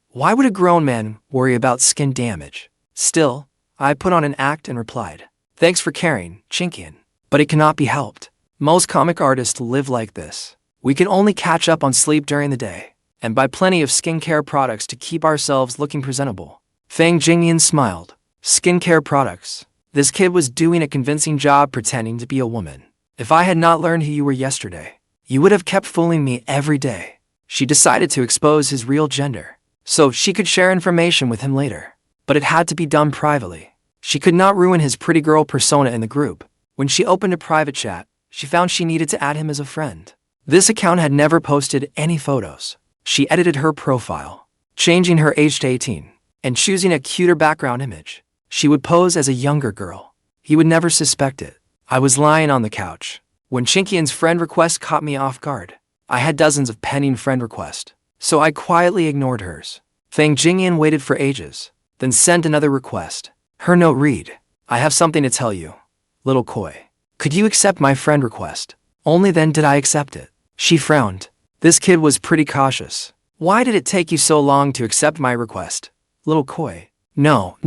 why would a grown man worry about skin damage? Still, I put on an act and replied, "Thanks for caring, qingqian. But it cannot be helped. Most comic artists live like this. We can only catch up on sleep during the day, and buy plenty of skincare products to keep ourselves looking presentable." Fang Jingyun smiled. Skincare products. This kid was doing a convincing job pretending to be a woman. "If I had not learned who you were yesterday, you would have kept fooling me every day. She decided to expose his real gender, so she could share information with him later. But it had to be done privately. She could not ruin his pretty girl persona in the group. When she opened a private chat, she found she needed to add him as a friend. This account had never posted any photos. She edited her profile, changing her age to 18, and choosing a cuter background image. She would pose as a younger girl. He would never suspect it. I was lying on the couch when qingqian's friend request caught me off guard. I had dozens of pending friend requests, so I quietly ignored hers. Fang Jingyun waited for ages, then sent another request. Her note read, "I have something to tell you. Little Koi. Could you accept my friend request?" Only then did I accept it. She frowned. This kid was pretty cautious. "Why did it take you so long to accept my request, Little Koi?" No.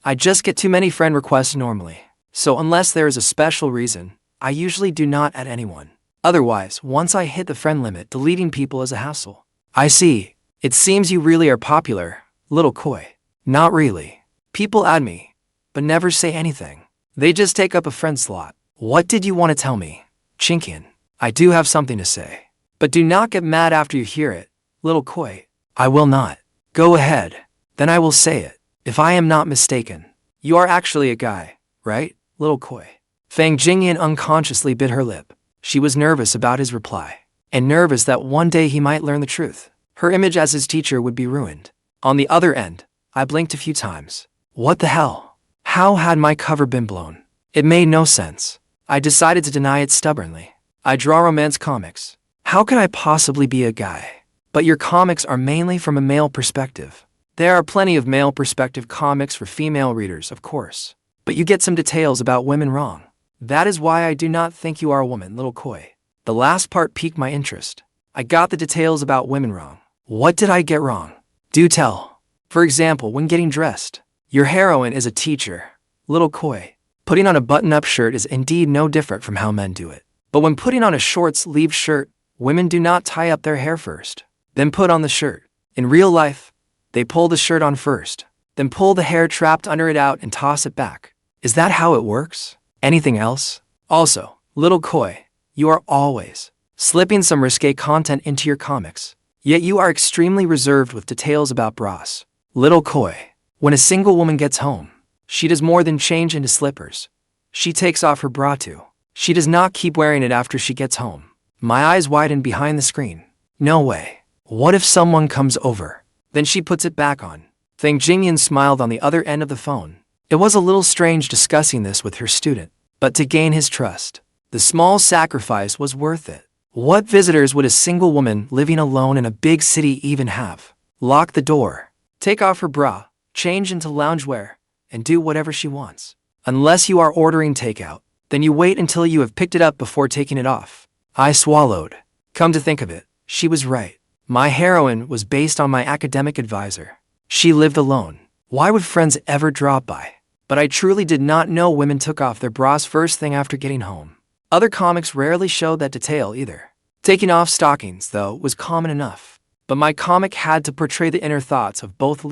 I just get too many friend requests normally. So unless there is a special reason, I usually do not add anyone. Otherwise, once I hit the friend limit, deleting people is a hassle. I see. It seems you really are popular, Little Koi. Not really. People add me, but never say anything. They just take up a friend slot. What did you want to tell me, qingqian? I do have something to say. But do not get mad after you hear it, Little Koi. I will not. Go ahead. Then I will say it. If I am not mistaken, you are actually a guy, right, Little Koi? Fang Jingyun unconsciously bit her lip. She was nervous about his reply, and nervous that one day he might learn the truth. Her image as his teacher would be ruined. On the other end, I blinked a few times. What the hell? How had my cover been blown? It made no sense. I decided to deny it stubbornly. I draw romance comics. How could I possibly be a guy? But your comics are mainly from a male perspective. There are plenty of male perspective comics for female readers, of course. But you get some details about women wrong. That is why I do not think you are a woman, Little Koi. The last part piqued my interest. I got the details about women wrong. What did I get wrong? Do tell. For example, when getting dressed. Your heroine is a teacher, Little Koi. Putting on a button-up shirt is indeed no different from how men do it. But when putting on a short-sleeved shirt, women do not tie up their hair first, then put on the shirt. In real life, they pull the shirt on first, then pull the hair trapped under it out and toss it back. Is that how it works? Anything else? Also, Little Koi, you are always slipping some risque content into your comics, yet you are extremely reserved with details about bras. Little Koi, when a single woman gets home, she does more than change into slippers. She takes off her bra too. She does not keep wearing it after she gets home. My eyes widened behind the screen. No way. What if someone comes over? Then she puts it back on. Fang Jingyun smiled on the other end of the phone. It was a little strange discussing this with her student, but to gain his trust, the small sacrifice was worth it. What visitors would a single woman living alone in a big city even have? Lock the door, take off her bra, change into loungewear, and do whatever she wants. Unless you are ordering takeout, then you wait until you have picked it up before taking it off. I swallowed. Come to think of it, she was right. My heroine was based on my academic advisor. She lived alone. Why would friends ever drop by? But I truly did not know women took off their bras first thing after getting home. Other comics rarely showed that detail either. Taking off stockings, though, was common enough. But my comic had to portray the inner thoughts of both